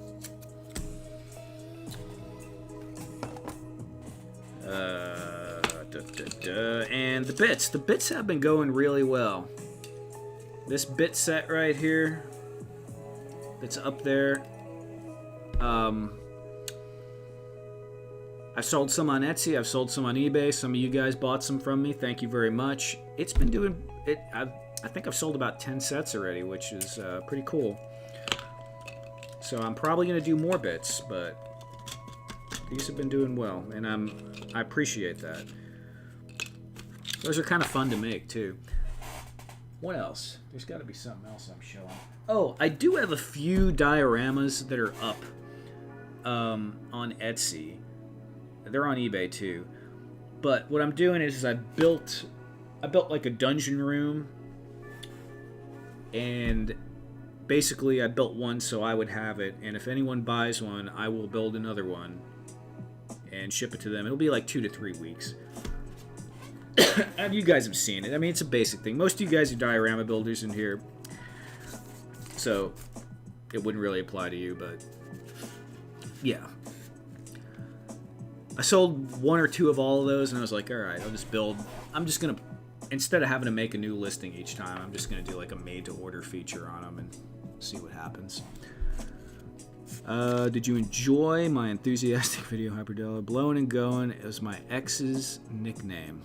And the bits have been going really well. This bit set right here that's up there, I sold some on Etsy. I've sold some on eBay. Some of you guys bought some from me. Thank you very much. It's been doing it. I think I've sold about 10 sets already, which is pretty cool. So I'm probably going to do more bits, but these have been doing well, and I appreciate that. Those are kind of fun to make, too. What else? There's got to be something else I'm showing. Oh, I do have a few dioramas that are up on Etsy. They're on eBay, too. But what I'm doing is I built like a dungeon room, and basically I built one so I would have it, and if anyone buys one, I will build another one and ship it to them. It'll be like 2 to 3 weeks. And you guys have seen it. I mean, it's a basic thing. Most of you guys are diorama builders in here, so it wouldn't really apply to you, but yeah. I sold 1 or 2 of all of those, and I was like, alright, I'll just build. I'm just going to, instead of having to make a new listing each time, I'm just going to do like a made-to-order feature on them and see what happens. Did you enjoy my enthusiastic video, Hyperdella? Blowing and going is my ex's nickname.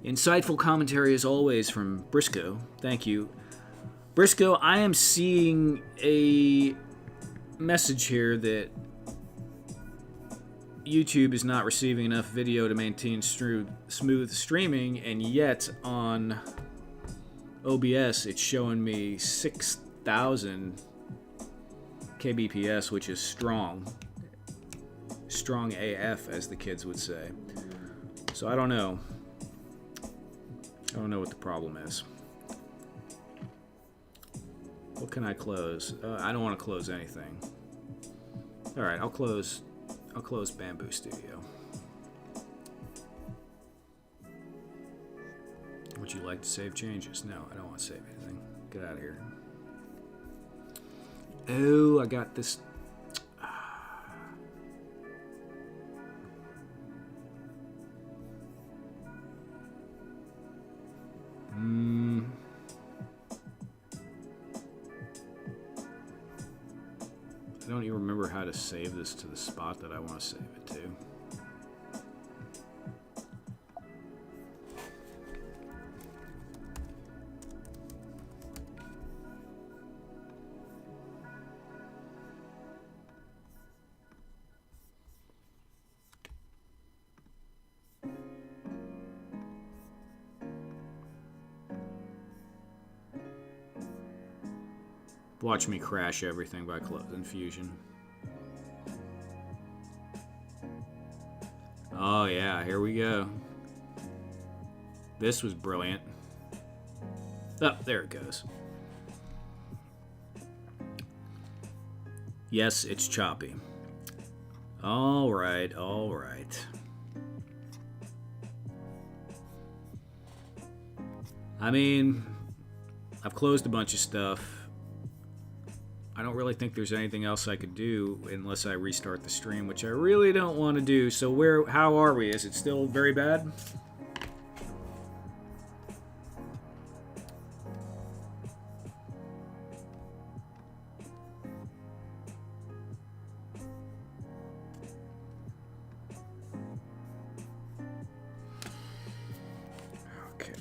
Insightful commentary as always from Briscoe. Thank you. Briscoe, I am seeing a message here that YouTube is not receiving enough video to maintain smooth streaming, and yet on OBS it's showing me 6,000 kbps, which is strong AF, as the kids would say. So I don't know what the problem is. What can I close? I don't want to close anything. All right, I'll close Bamboo Studio. Would you like to save changes? No, I don't want to save anything. Get out of here. Oh, I got this. I don't even remember how to save this to the spot that I want to save it to. Watch me crash everything by closing Fusion. Oh yeah, here we go. This was brilliant. Oh, there it goes. Yes, it's choppy. All right, all right. I mean, I've closed a bunch of stuff. I don't really think there's anything else I could do unless I restart the stream, which I really don't want to do. So how are we? Is it still very bad? Okay.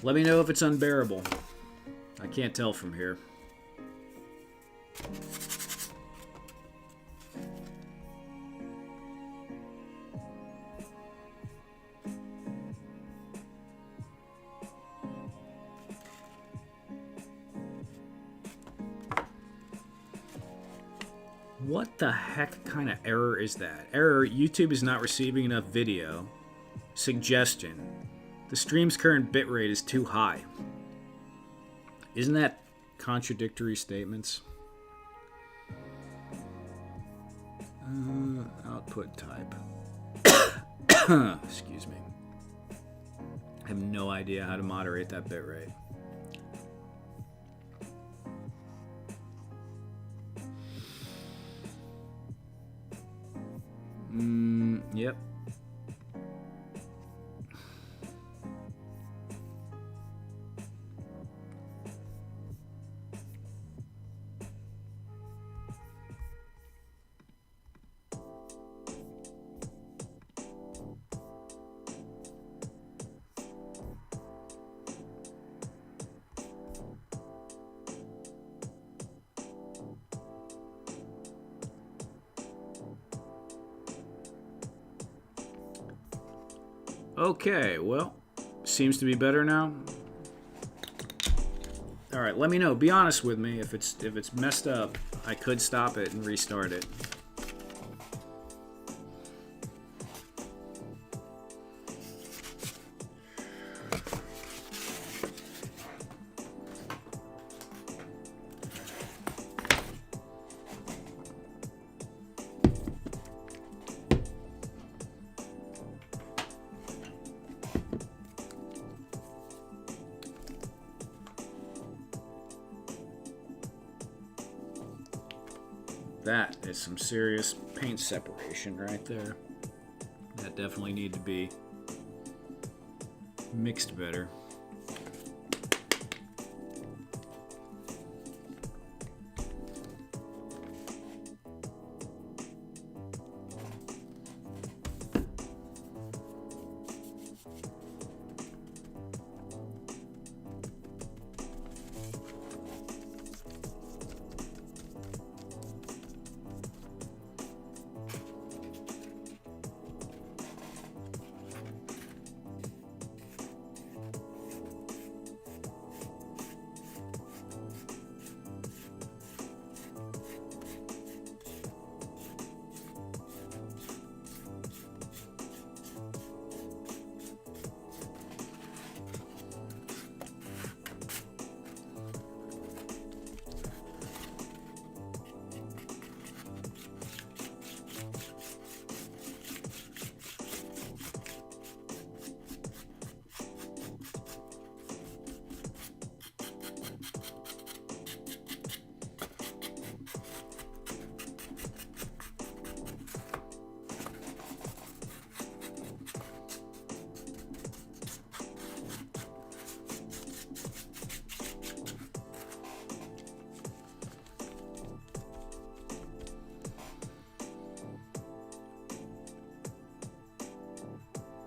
Let me know if it's unbearable. I can't tell from here. What the heck kind of error is that? Error, YouTube is not receiving enough video. Suggestion. The stream's current bitrate is too high. Isn't that contradictory statements? Output type. Excuse me. I have no idea how to moderate that bitrate. Yep. Okay, well, seems to be better now. All right, let me know. Be honest with me. If it's messed up, I could stop it and restart it. That is some serious paint separation right there. That definitely need to be mixed better.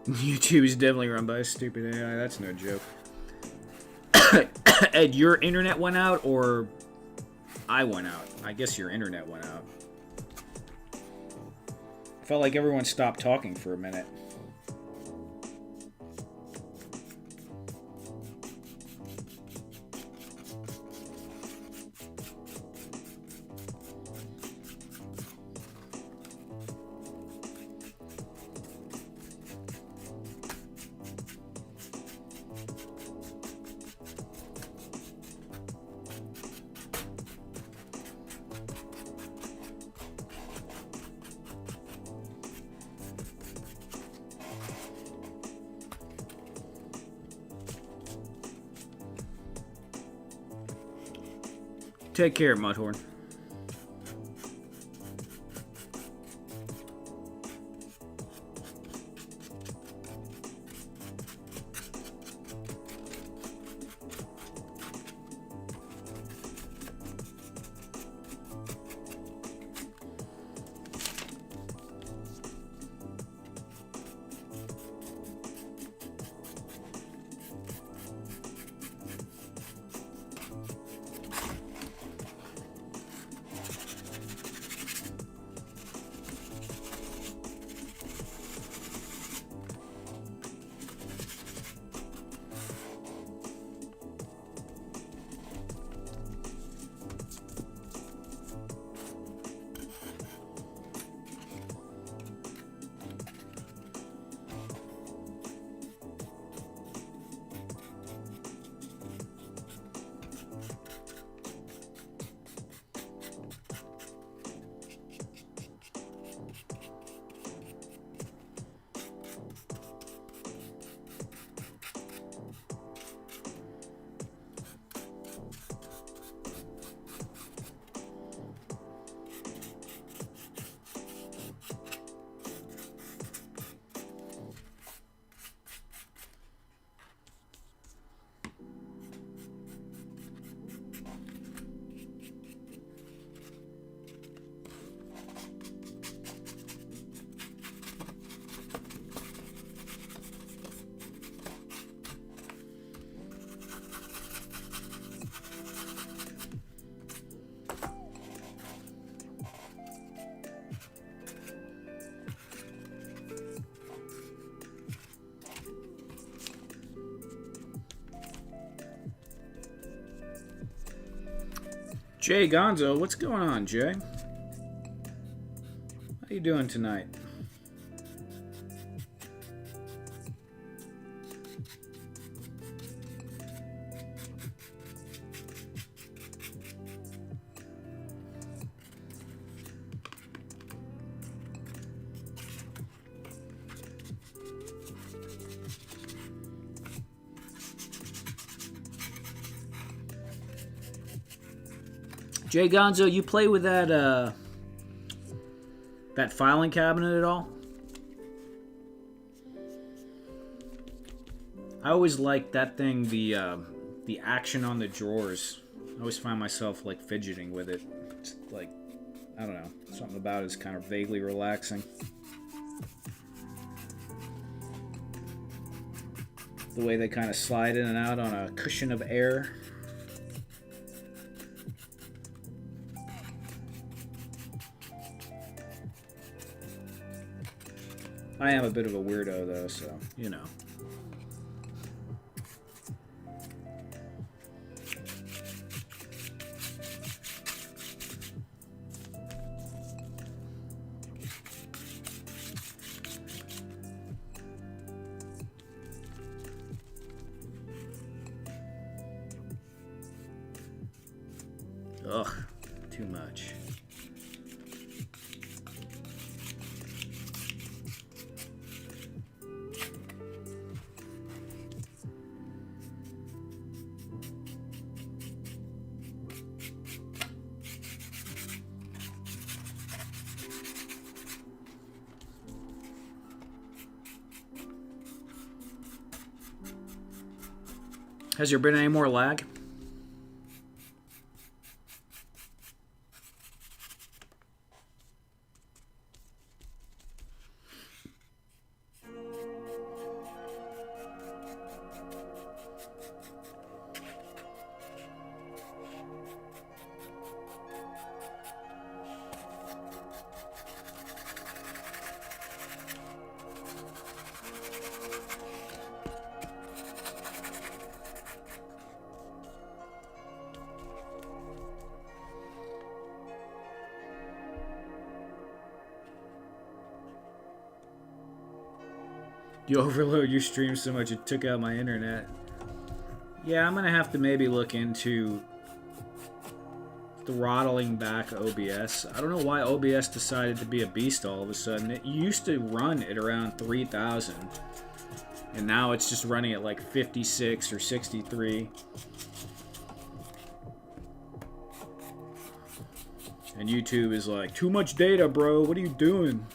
YouTube is definitely run by a stupid AI. That's no joke. Ed, your internet went out or I went out? I guess your internet went out. Felt like everyone stopped talking for a minute. Take care, Mudhorn. Jay Gonzo, what's going on, Jay? How you doing tonight? Jay Gonzo, you play with that that filing cabinet at all? I always liked that thing, the action on the drawers. I always find myself like fidgeting with it. It's like, I don't know, something about it is kind of vaguely relaxing. The way they kind of slide in and out on a cushion of air. I am a bit of a weirdo, though, so, you know. Ugh, too much. Has there been any more lag? You overload your stream so much it took out my internet. Yeah, I'm gonna have to maybe look into throttling back OBS. I don't know why OBS decided to be a beast all of a sudden. It used to run at around 3,000, and now it's just running at like 56 or 63. And YouTube is like, too much data, bro. What are you doing?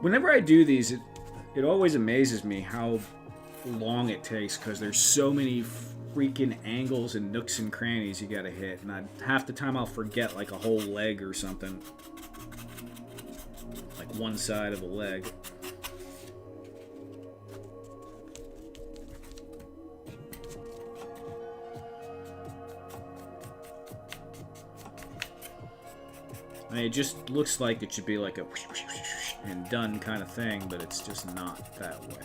Whenever I do these, it always amazes me how long it takes, because there's so many freaking angles and nooks and crannies you gotta hit, and half the time I'll forget like a whole leg or something. Like one side of a leg. I mean, it just looks like it should be like a and done kind of thing, but it's just not that way.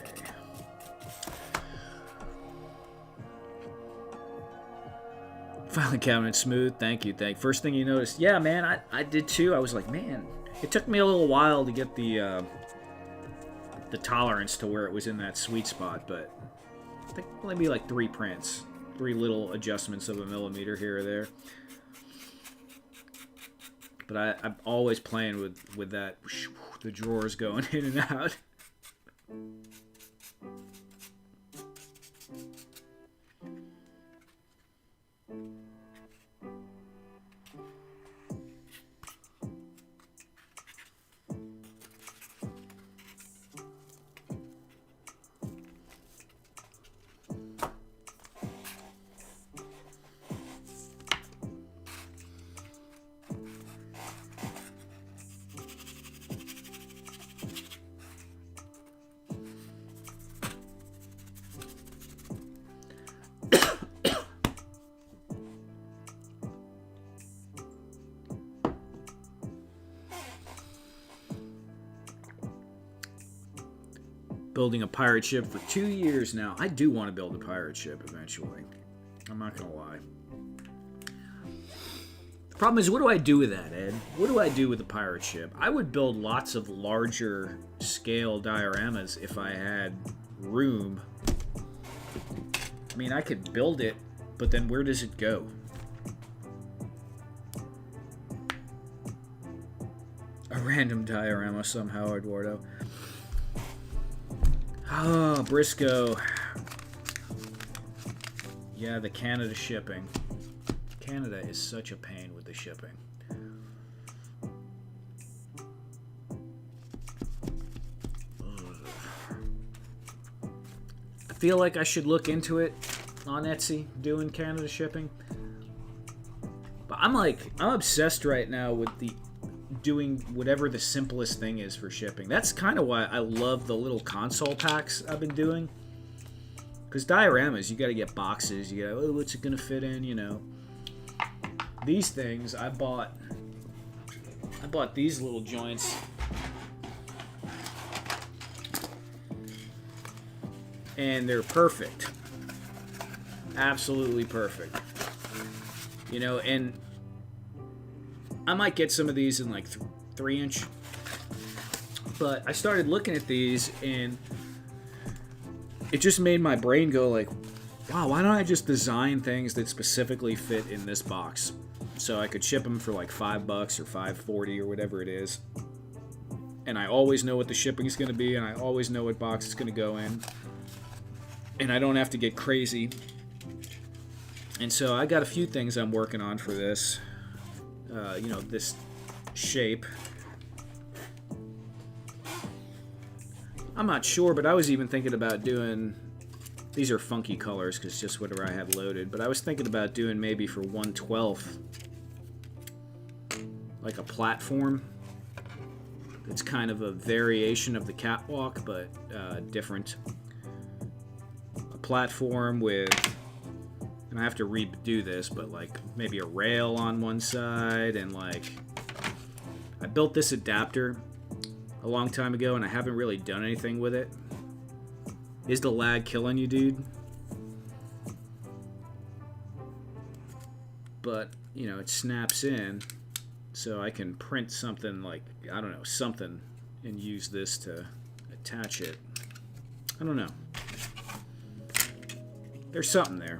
Filing cabinet smooth. Thank you. First thing you noticed. Yeah, man, I did too. I was like, man, it took me a little while to get the tolerance to where it was in that sweet spot, but I think maybe like 3 prints. 3 little adjustments of a millimeter here or there. But I'm always playing with that, the drawers going in and out. building a pirate ship for 2 years now. I do want to build a pirate ship eventually. I'm not going to lie. The problem is, what do I do with that, Ed? What do I do with a pirate ship? I would build lots of larger scale dioramas if I had room. I mean, I could build it, but then where does it go? A random diorama somehow, Eduardo. Oh, Briscoe. Yeah, the Canada shipping. Canada is such a pain with the shipping. I feel like I should look into it on Etsy, doing Canada shipping. But I'm obsessed right now with doing whatever the simplest thing is for shipping. That's kind of why I love the little console packs I've been doing. Because dioramas, you got to get boxes. You got, oh, what's it going to fit in, you know. These things, I bought these little joints. And they're perfect. Absolutely perfect. You know, and I might get some of these in like 3-inch. But I started looking at these and it just made my brain go like, wow, why don't I just design things that specifically fit in this box? So I could ship them for like $5 or $5.40 or whatever it is. And I always know what the shipping is going to be, and I always know what box it's going to go in. And I don't have to get crazy. And so I got a few things I'm working on for this. You know, this shape. I'm not sure, but I was even thinking about doing... These are funky colors because just whatever I have loaded. But I was thinking about doing maybe for 1/12 like a platform. It's kind of a variation of the catwalk, but different. A platform with... And I have to redo this, but like maybe a rail on one side and like... I built this adapter a long time ago and I haven't really done anything with it. Is the lag killing you, dude? But, you know, it snaps in, so I can print something like, I don't know, something, and use this to attach it. I don't know. There's something there.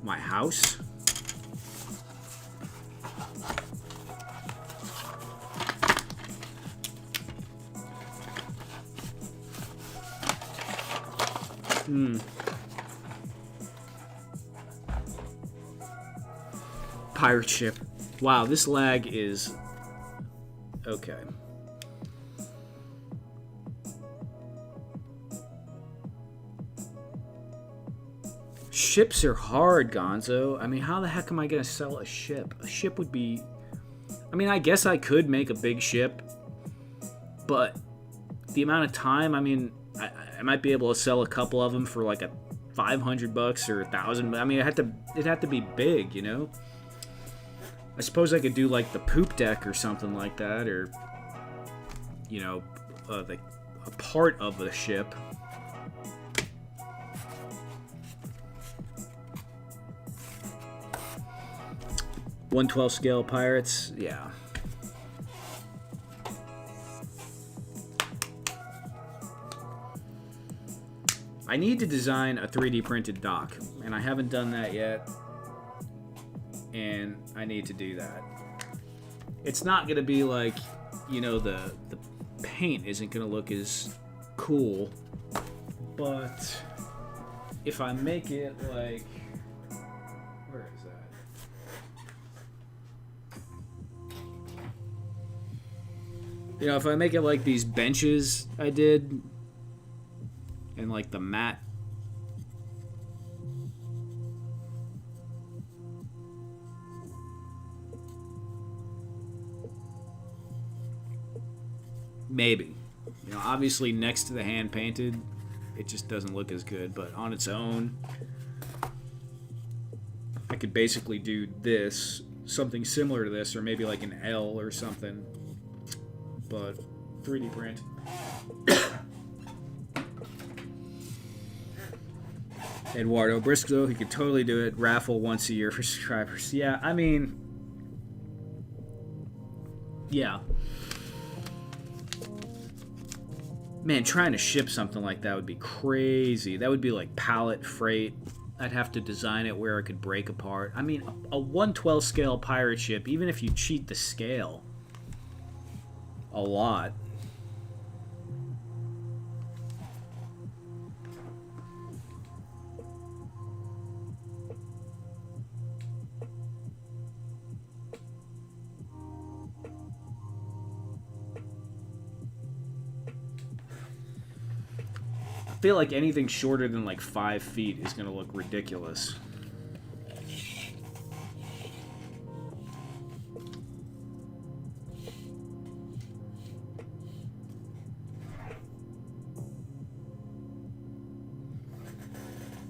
My house? Pirate ship. Wow, this lag is... Okay. Ships are hard, Gonzo. I mean, how the heck am I going to sell a ship? A ship would be... I mean, I guess I could make a big ship, but the amount of time, I mean, I might be able to sell a couple of them for like a $500 or $1,000. I mean, it'd have to be big, you know? I suppose I could do like the poop deck or something like that, or, you know, a part of the ship. .112 scale pirates, yeah. I need to design a 3D printed dock, and I haven't done that yet, and I need to do that. It's not going to be like, you know, the paint isn't going to look as cool, but if I make it like, where is that? You know, if I make it like these benches I did, and like the mat. Maybe. You know, obviously next to the hand painted, it just doesn't look as good, but on its own, I could basically do this something similar to this, or maybe like an L or something. But 3D print. Eduardo Briscoe, he could totally do it. Raffle once a year for subscribers. Yeah, I mean, yeah. Man, trying to ship something like that would be crazy. That would be like pallet freight. I'd have to design it where it could break apart. I mean, a 1/12 scale pirate ship, even if you cheat the scale a lot. I feel like anything shorter than like 5 feet is going to look ridiculous.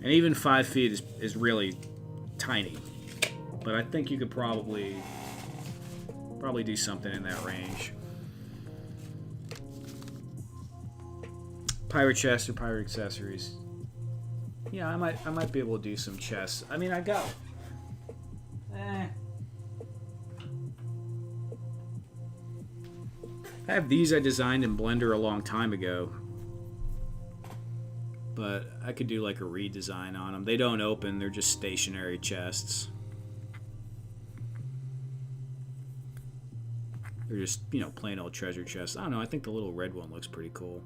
And even 5 feet is really tiny. But I think you could probably do something in that range. Pirate chest or pirate accessories. Yeah, I might be able to do some chests. I mean, I got I have these I designed in Blender a long time ago. But I could do like a redesign on them. They don't open, they're just stationary chests. They're just, you know, plain old treasure chests. I don't know, I think the little red one looks pretty cool.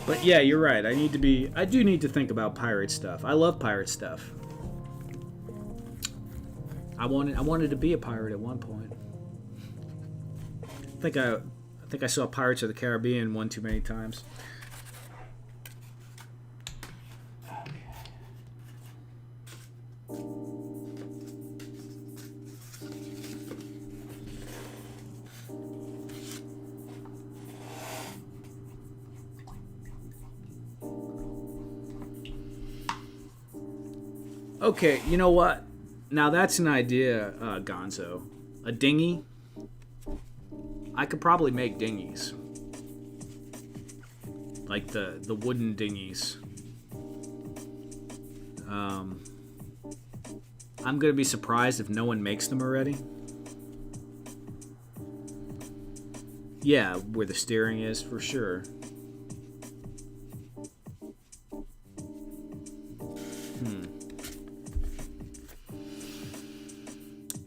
But yeah, you're right. I do need to think about pirate stuff. I love pirate stuff. I wanted to be a pirate at one point. I think I saw Pirates of the Caribbean one too many times. Okay, you know what? Now that's an idea, Gonzo. A dinghy? I could probably make dinghies. Like the wooden dinghies. I'm gonna be surprised if no one makes them already. Yeah, where the steering is, for sure.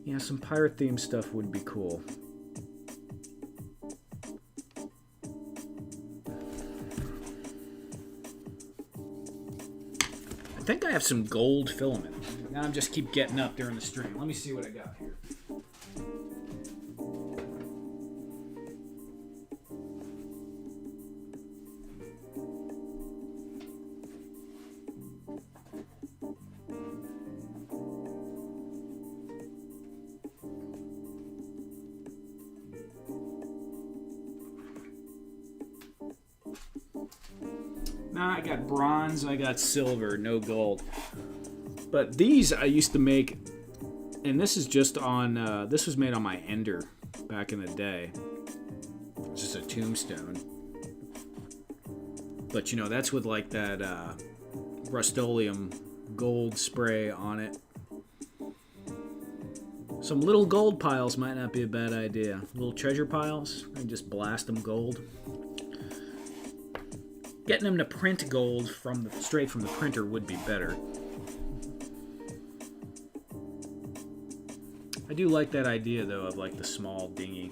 Yeah, some pirate themed stuff would be cool. I think I have some gold filament. Now I'm just keep getting up during the stream. Let me see what I got here. I got bronze, I got silver, no gold. But these I used to make, and this is just on, this was made on my Ender back in the day. It's just a tombstone. But you know, that's with like that Rust-Oleum gold spray on it. Some little gold piles might not be a bad idea. Little treasure piles, and just blast them gold. Getting them to print gold straight from the printer would be better. I do like that idea, though, of like the small dinghy.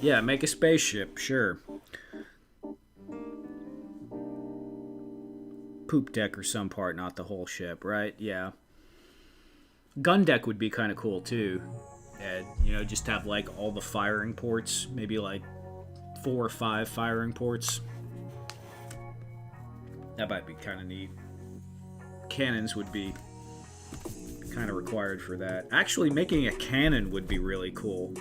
Yeah, make a spaceship, sure. Poop deck or some part, not the whole ship, right? Yeah. Gun deck would be kind of cool too. And, you know, just have like all the firing ports, maybe like 4 or 5 firing ports. That might be kind of neat. Cannons would be kind of required for that. Actually, making a cannon would be really cool.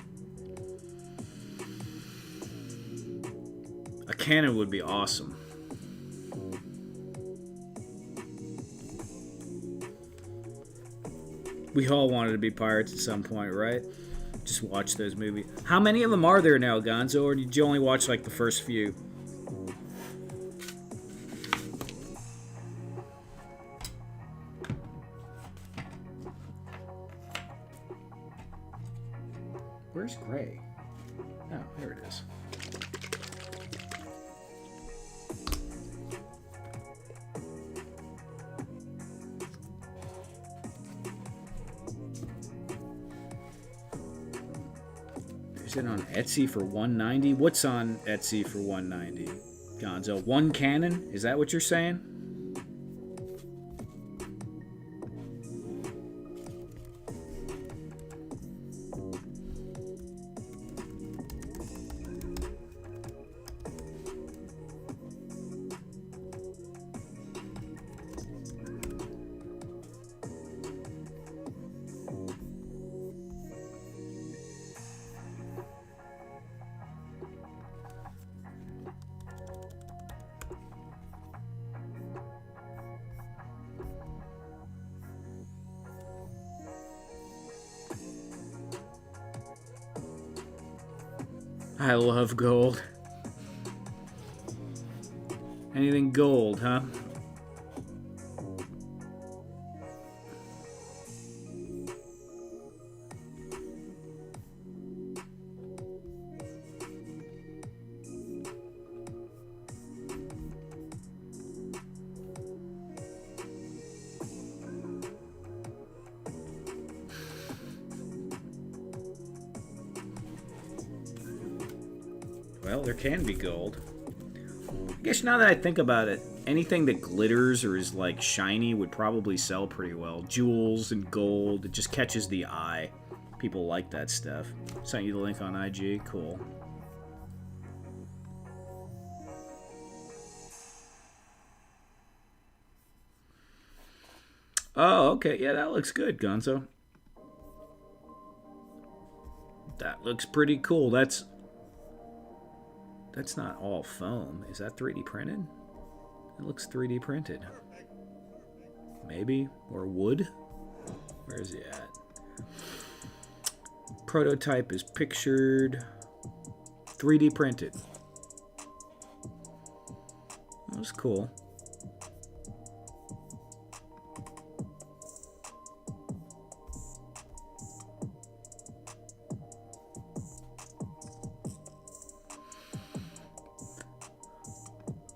A cannon would be awesome. We all wanted to be pirates at some point, right? Just watch those movies. How many of them are there now, Gonzo? Or did you only watch like the first few? Where's Gray? Oh, there it is. Is it on Etsy for $190? What's on Etsy for $190? Gonzo, one cannon? Is that what you're saying? I love gold. Anything gold, huh? Well, there can be gold. I guess now that I think about it, anything that glitters or is like shiny would probably sell pretty well. Jewels and gold, it just catches the eye. People like that stuff. Sent you the link on IG, cool. Oh, okay, yeah, that looks good, Gonzo. That looks pretty cool. That's not all foam. Is that 3D printed? It looks 3D printed. Maybe? Or wood? Where is he at? Prototype is pictured. 3D printed. That was cool.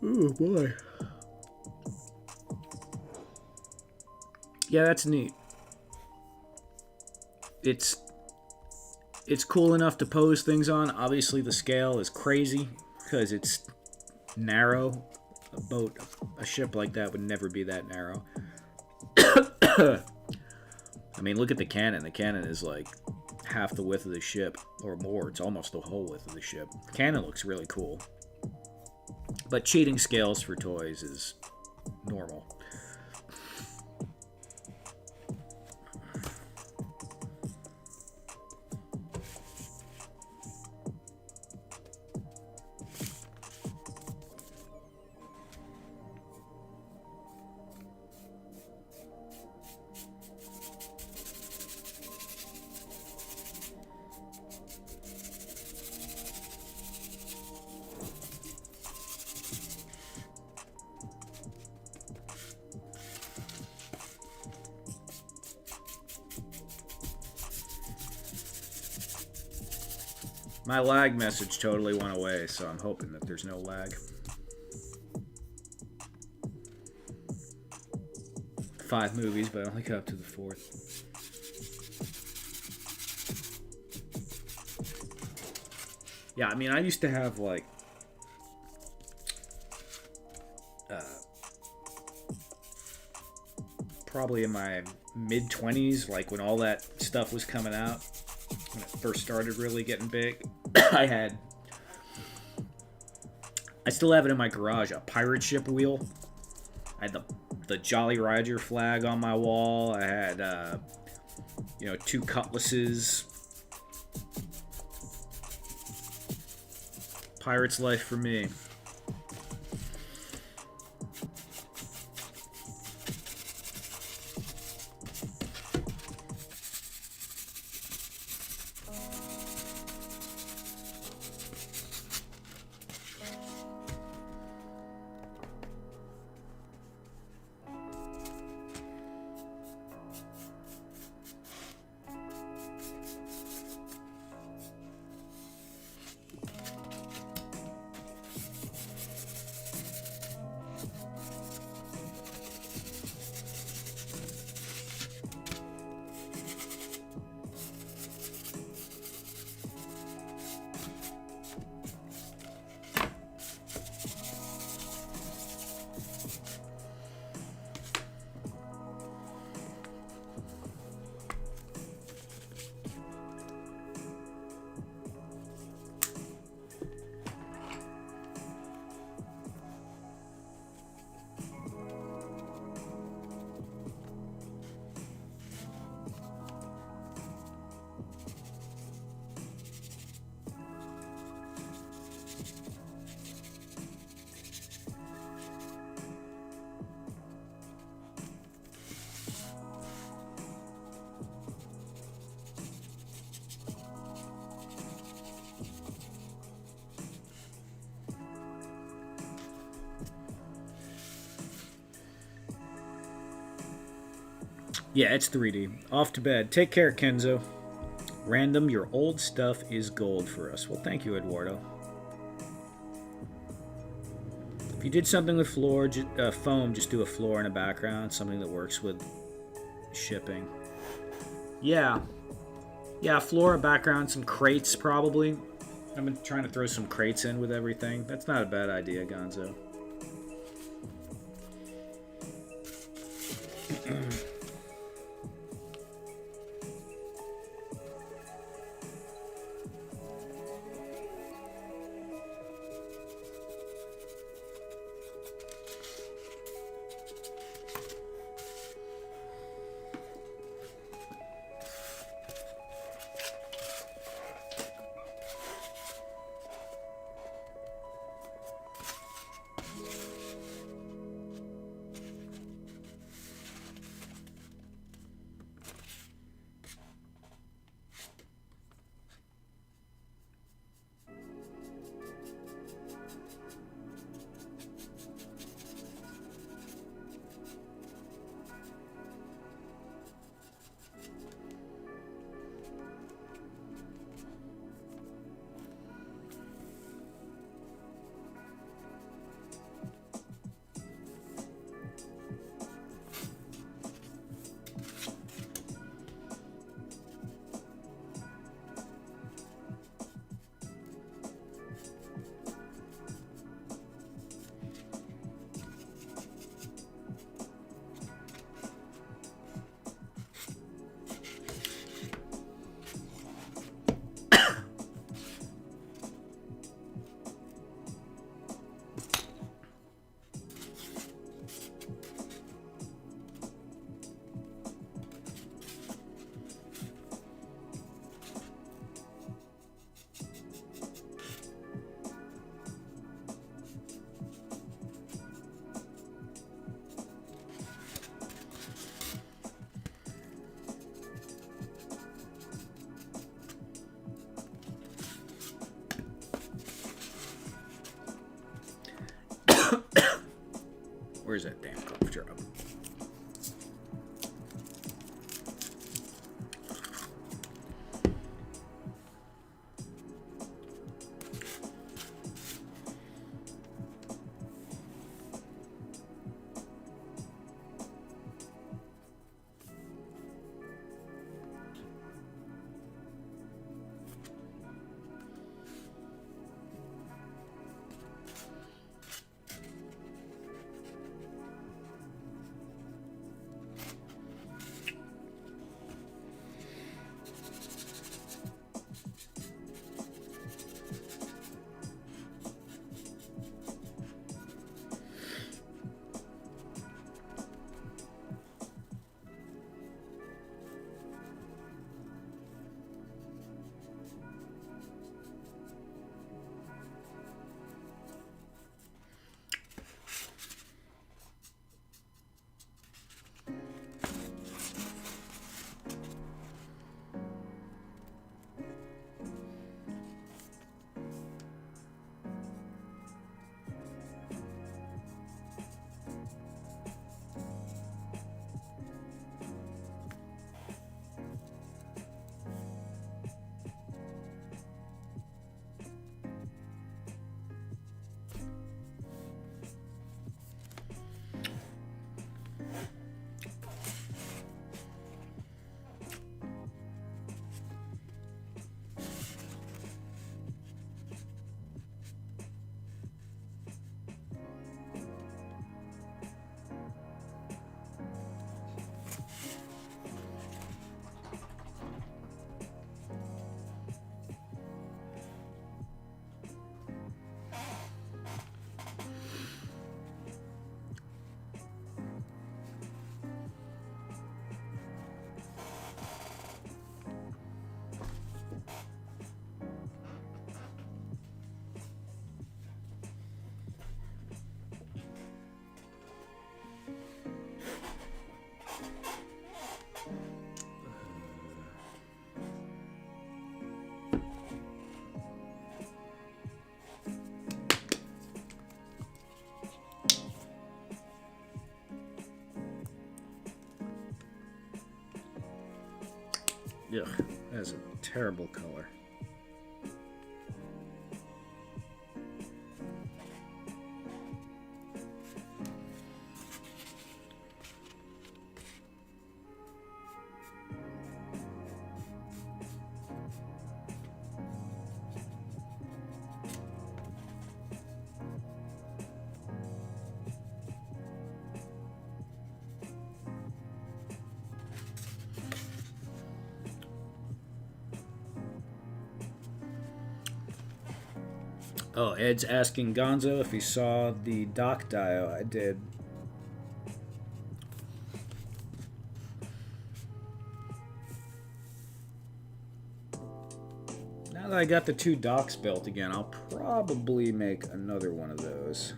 Oh boy. Yeah, that's neat. It's cool enough to pose things on. Obviously the scale is crazy because it's narrow. A ship like that would never be that narrow. I mean, look at the cannon. The cannon is like half the width of the ship or more. It's almost the whole width of the ship. The cannon looks really cool. But cheating scales for toys is normal. My lag message totally went away, so I'm hoping that there's no lag. 5 movies, but I only got up to the 4th. Yeah, I mean, I used to have like probably in my mid 20s, like when all that stuff was coming out, when it first started really getting big. I still have it in my garage, a pirate ship wheel. I had the Jolly Roger flag on my wall. I had, 2 cutlasses. Pirate's life for me. Yeah, it's 3D. Off to bed. Take care, Kenzo. Random, your old stuff is gold for us. Well, thank you, Eduardo. If you did something with foam, just do a floor in a background. Something that works with shipping. Yeah. Yeah, floor, a background, some crates probably. I've been trying to throw some crates in with everything. That's not a bad idea, Gonzo. Where's that damn cough drop? Ugh, that's a terrible color. Oh, Ed's asking Gonzo if he saw the dock dio. I did. Now that I got the 2 docks built again, I'll probably make another one of those.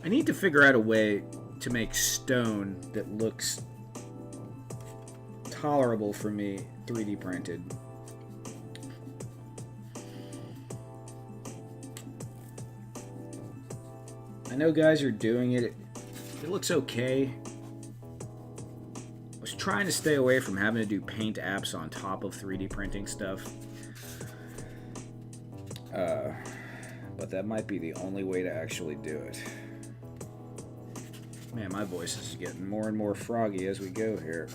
I need to figure out a way to make stone that looks tolerable for me 3D printed. I know guys are doing it. It looks okay. I was trying to stay away from having to do paint apps on top of 3D printing stuff. But that might be the only way to actually do it. Man, my voice is getting more and more froggy as we go here.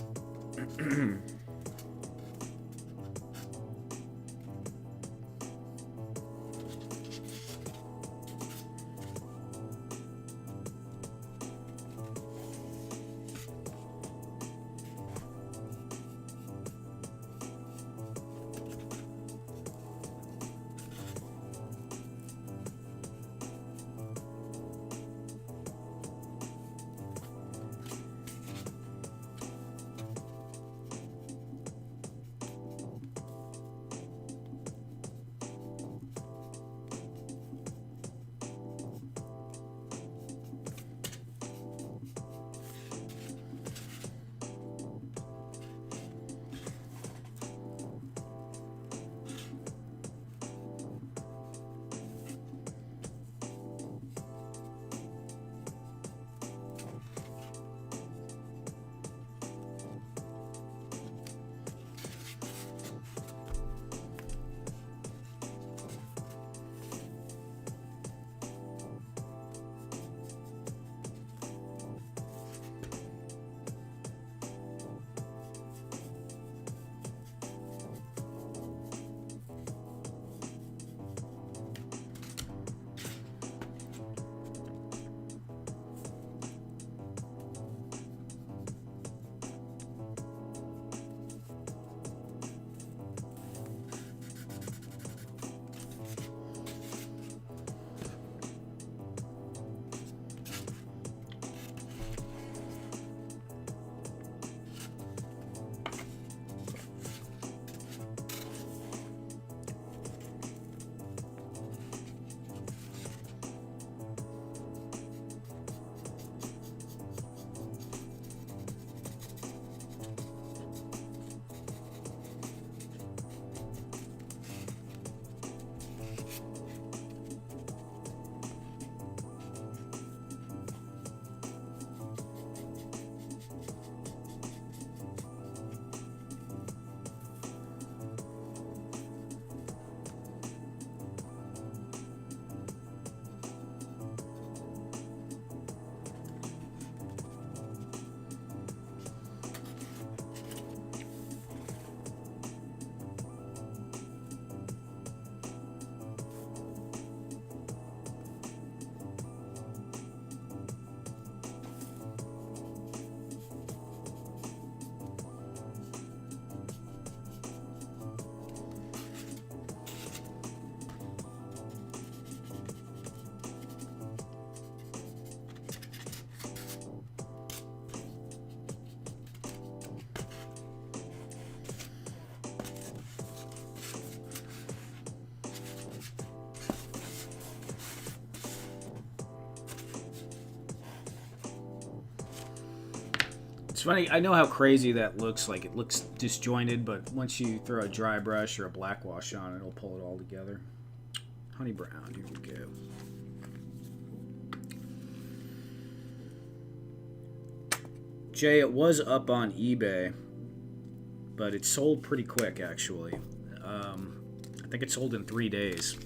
funny. I know how crazy that looks. Like it looks disjointed, but once you throw a dry brush or a black wash on it, it'll pull it all together. Honey brown. Here we go. Jay, it was up on eBay, but it sold pretty quick actually. I think it sold in 3 days,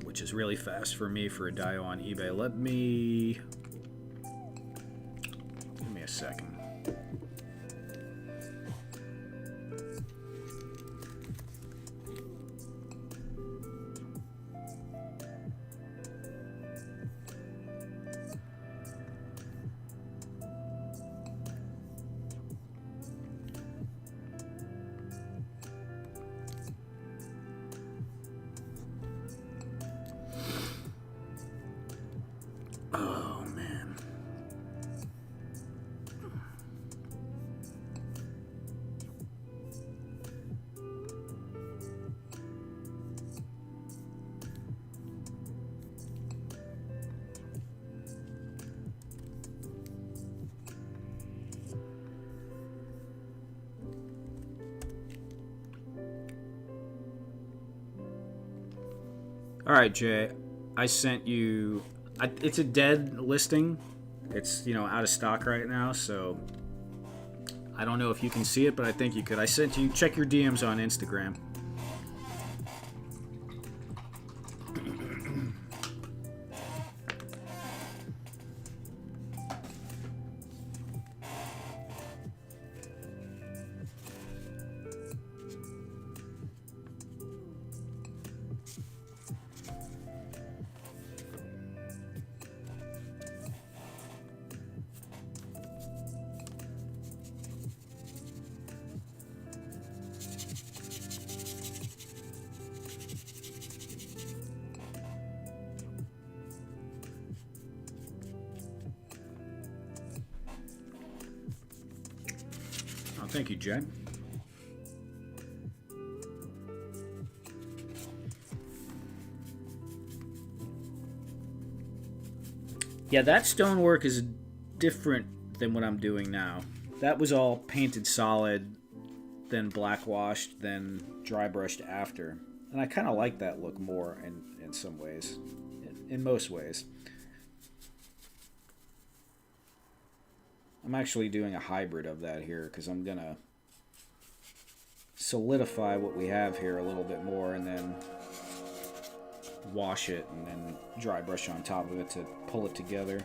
which is really fast for me for a dio on eBay. Give me a second. Oh, man. All right, Jay. I sent you... it's a dead listing. It's, out of stock right now, so I don't know if you can see it, but I think you could. I sent you... Check your DMs on Instagram. Oh, thank you, Jen. Yeah, that stonework is different than what I'm doing now. That was all painted solid, then black washed, then dry brushed after. And I kind of like that look more in some ways, in most ways. I'm actually doing a hybrid of that here because I'm going to solidify what we have here a little bit more and then wash it and then dry brush on top of it to pull it together.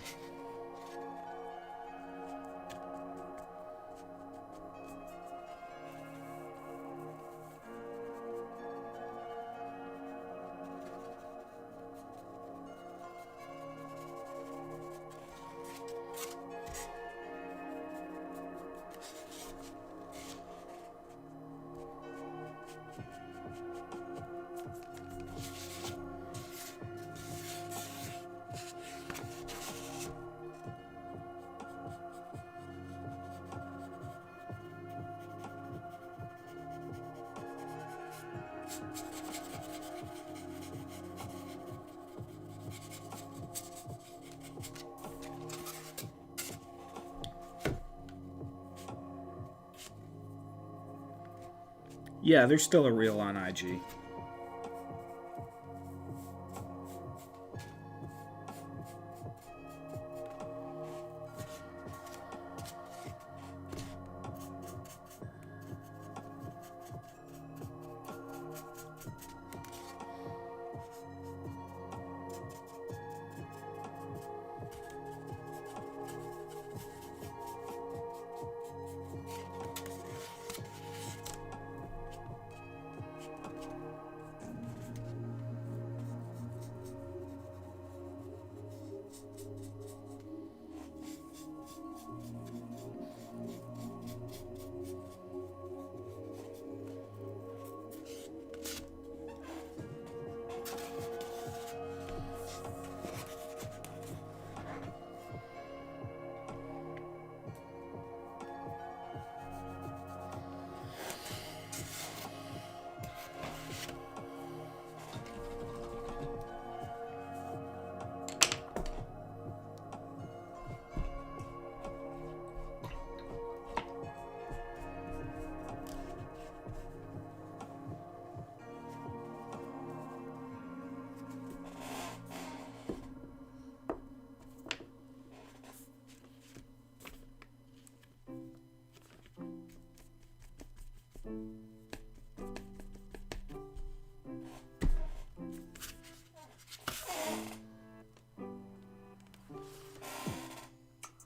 Yeah, there's still a reel on IG.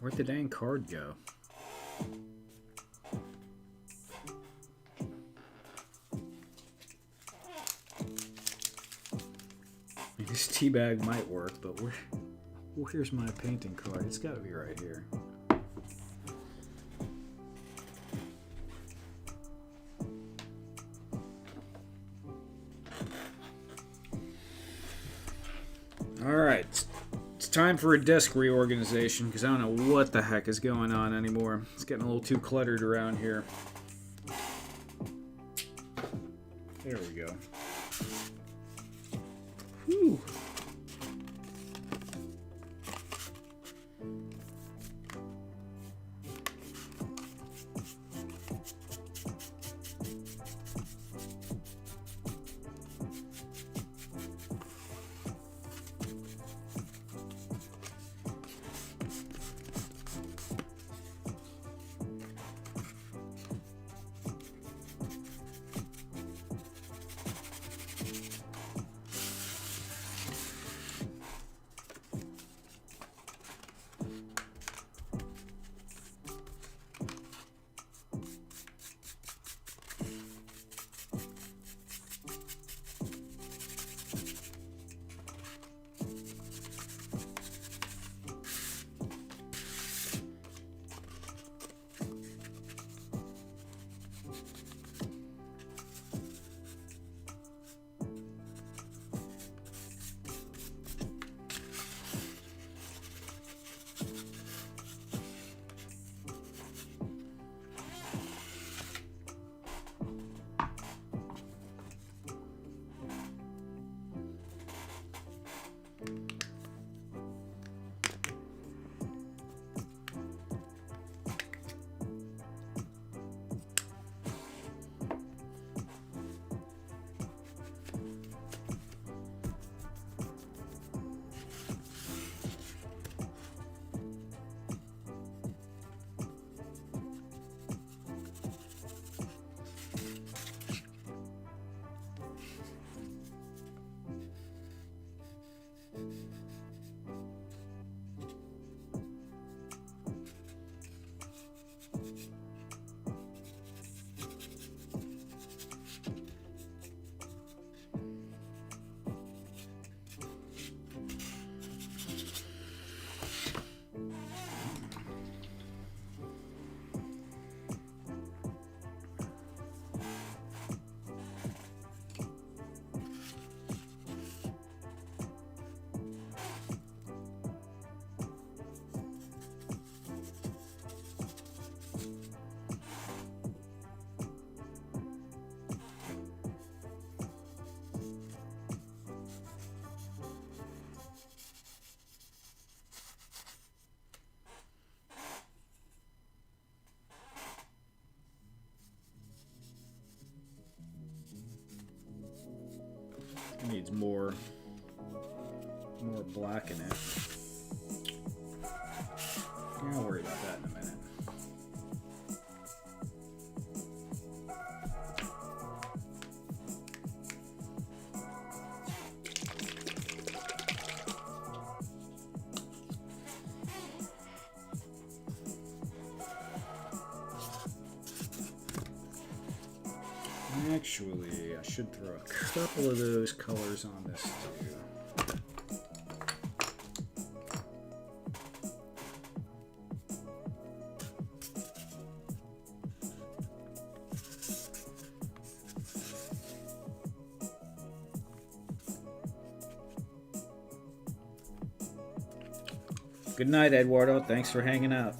Where'd the dang card go? This tea bag might work, but where's my painting card? It's got to be right here. Alright, it's time for a desk reorganization because I don't know what the heck is going on anymore. It's getting a little too cluttered around here. There we go. Whew. It needs more black in it. Yeah, I'll worry about that in a minute. Actually, I should throw a couple of those colors on this too. Good night, Eduardo. Thanks for hanging out.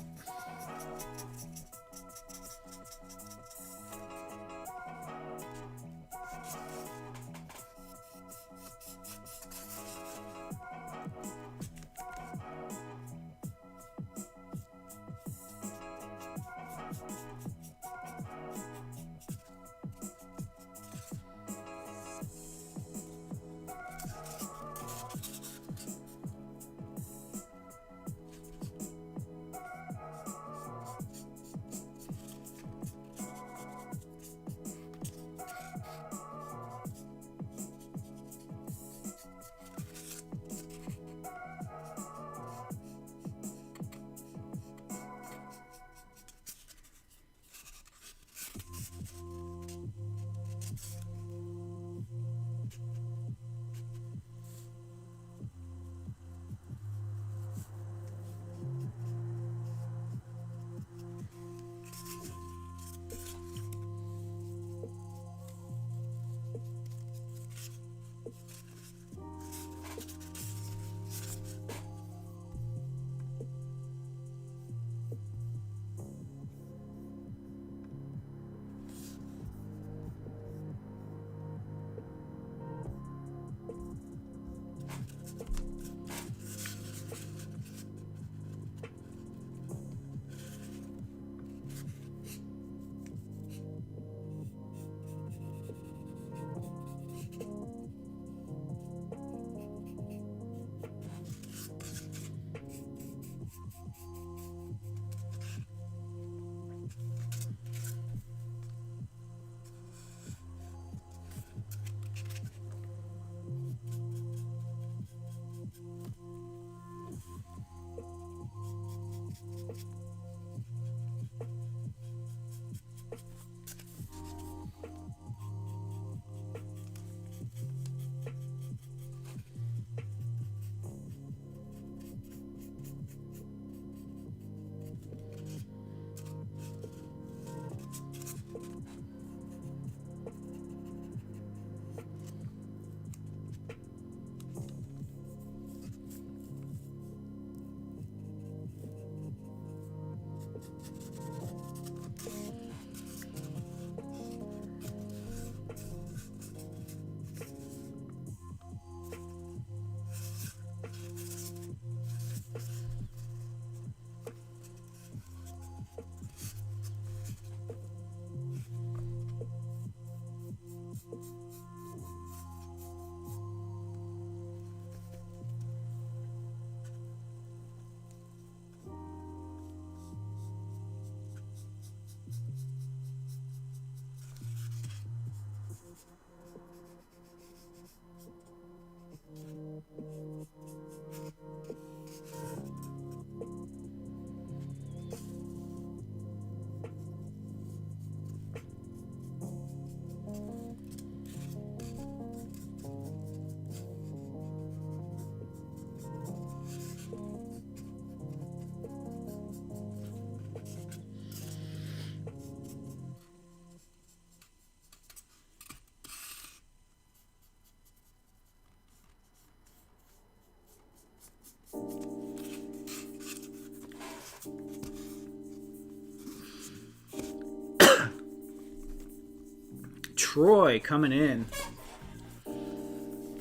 Troy coming in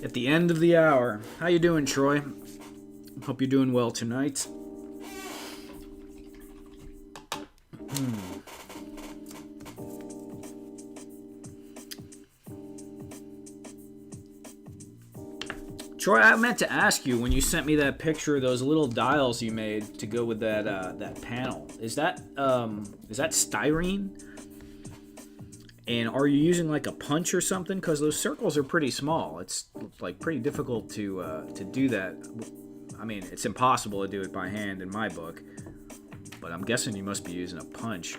at the end of the hour. How you doing, Troy? Hope you're doing well tonight. Troy, I meant to ask you when you sent me that picture of those little dials you made to go with that that panel. Is that styrene? And are you using like a punch or something? Because those circles are pretty small. It's like pretty difficult to do that. I mean, it's impossible to do it by hand in my book. But I'm guessing you must be using a punch.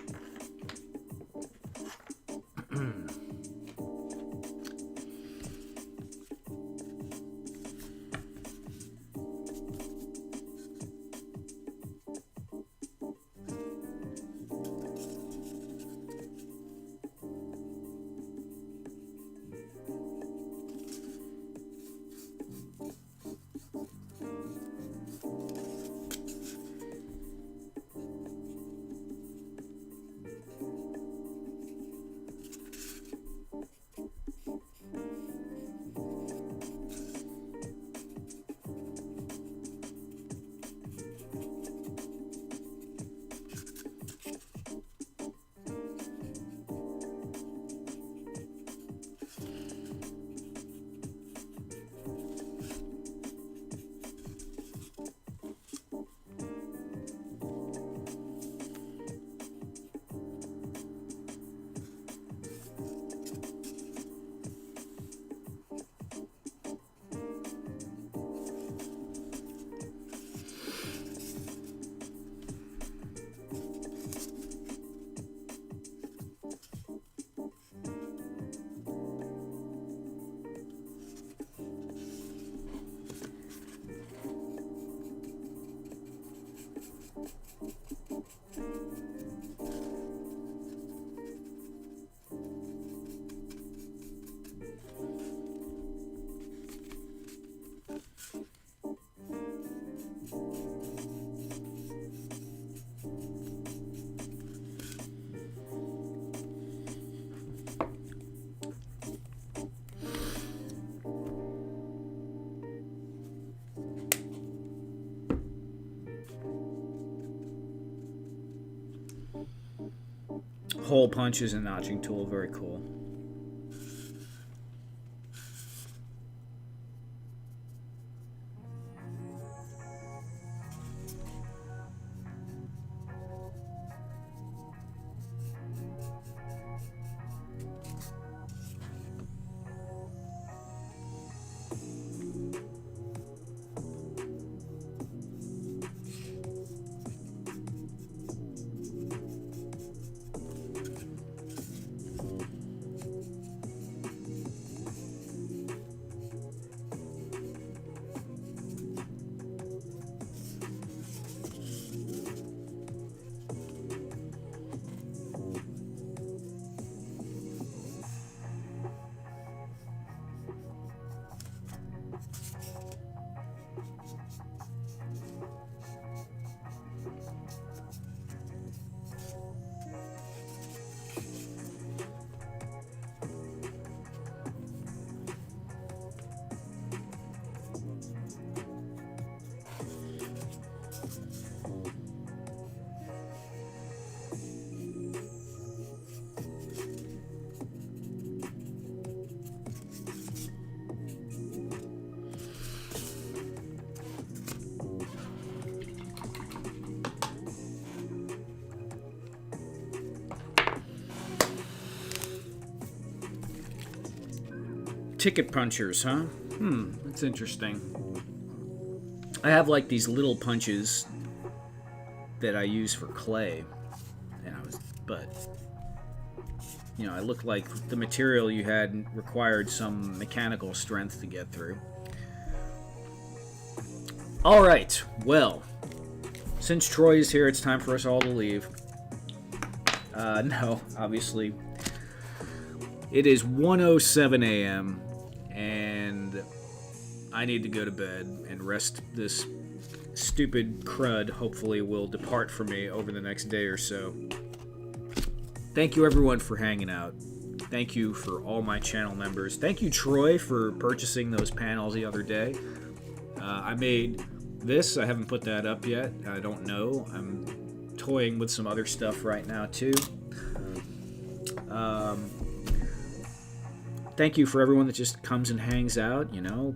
Hole punches and notching tool, very cool. Ticket punchers, huh? That's interesting. I have like these little punches that I use for clay, and but you know, I looked like the material you had required some mechanical strength to get through. All right, well, since Troy is here, it's time for us all to leave. No, obviously, it is 1:07 a.m. and I need to go to bed and rest. This stupid crud hopefully will depart from me over the next day or so. Thank you everyone for hanging out. Thank you for all my channel members. Thank you, Troy, for purchasing those panels the other day. I made this. I haven't put that up yet. I don't know. I'm toying with some other stuff right now, too. Thank you for everyone that just comes and hangs out, you know.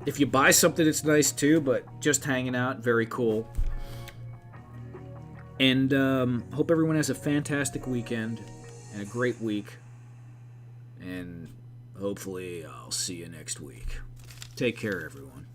If you buy something, it's nice, too, but just hanging out, very cool. And hope everyone has a fantastic weekend and a great week. And hopefully I'll see you next week. Take care, everyone.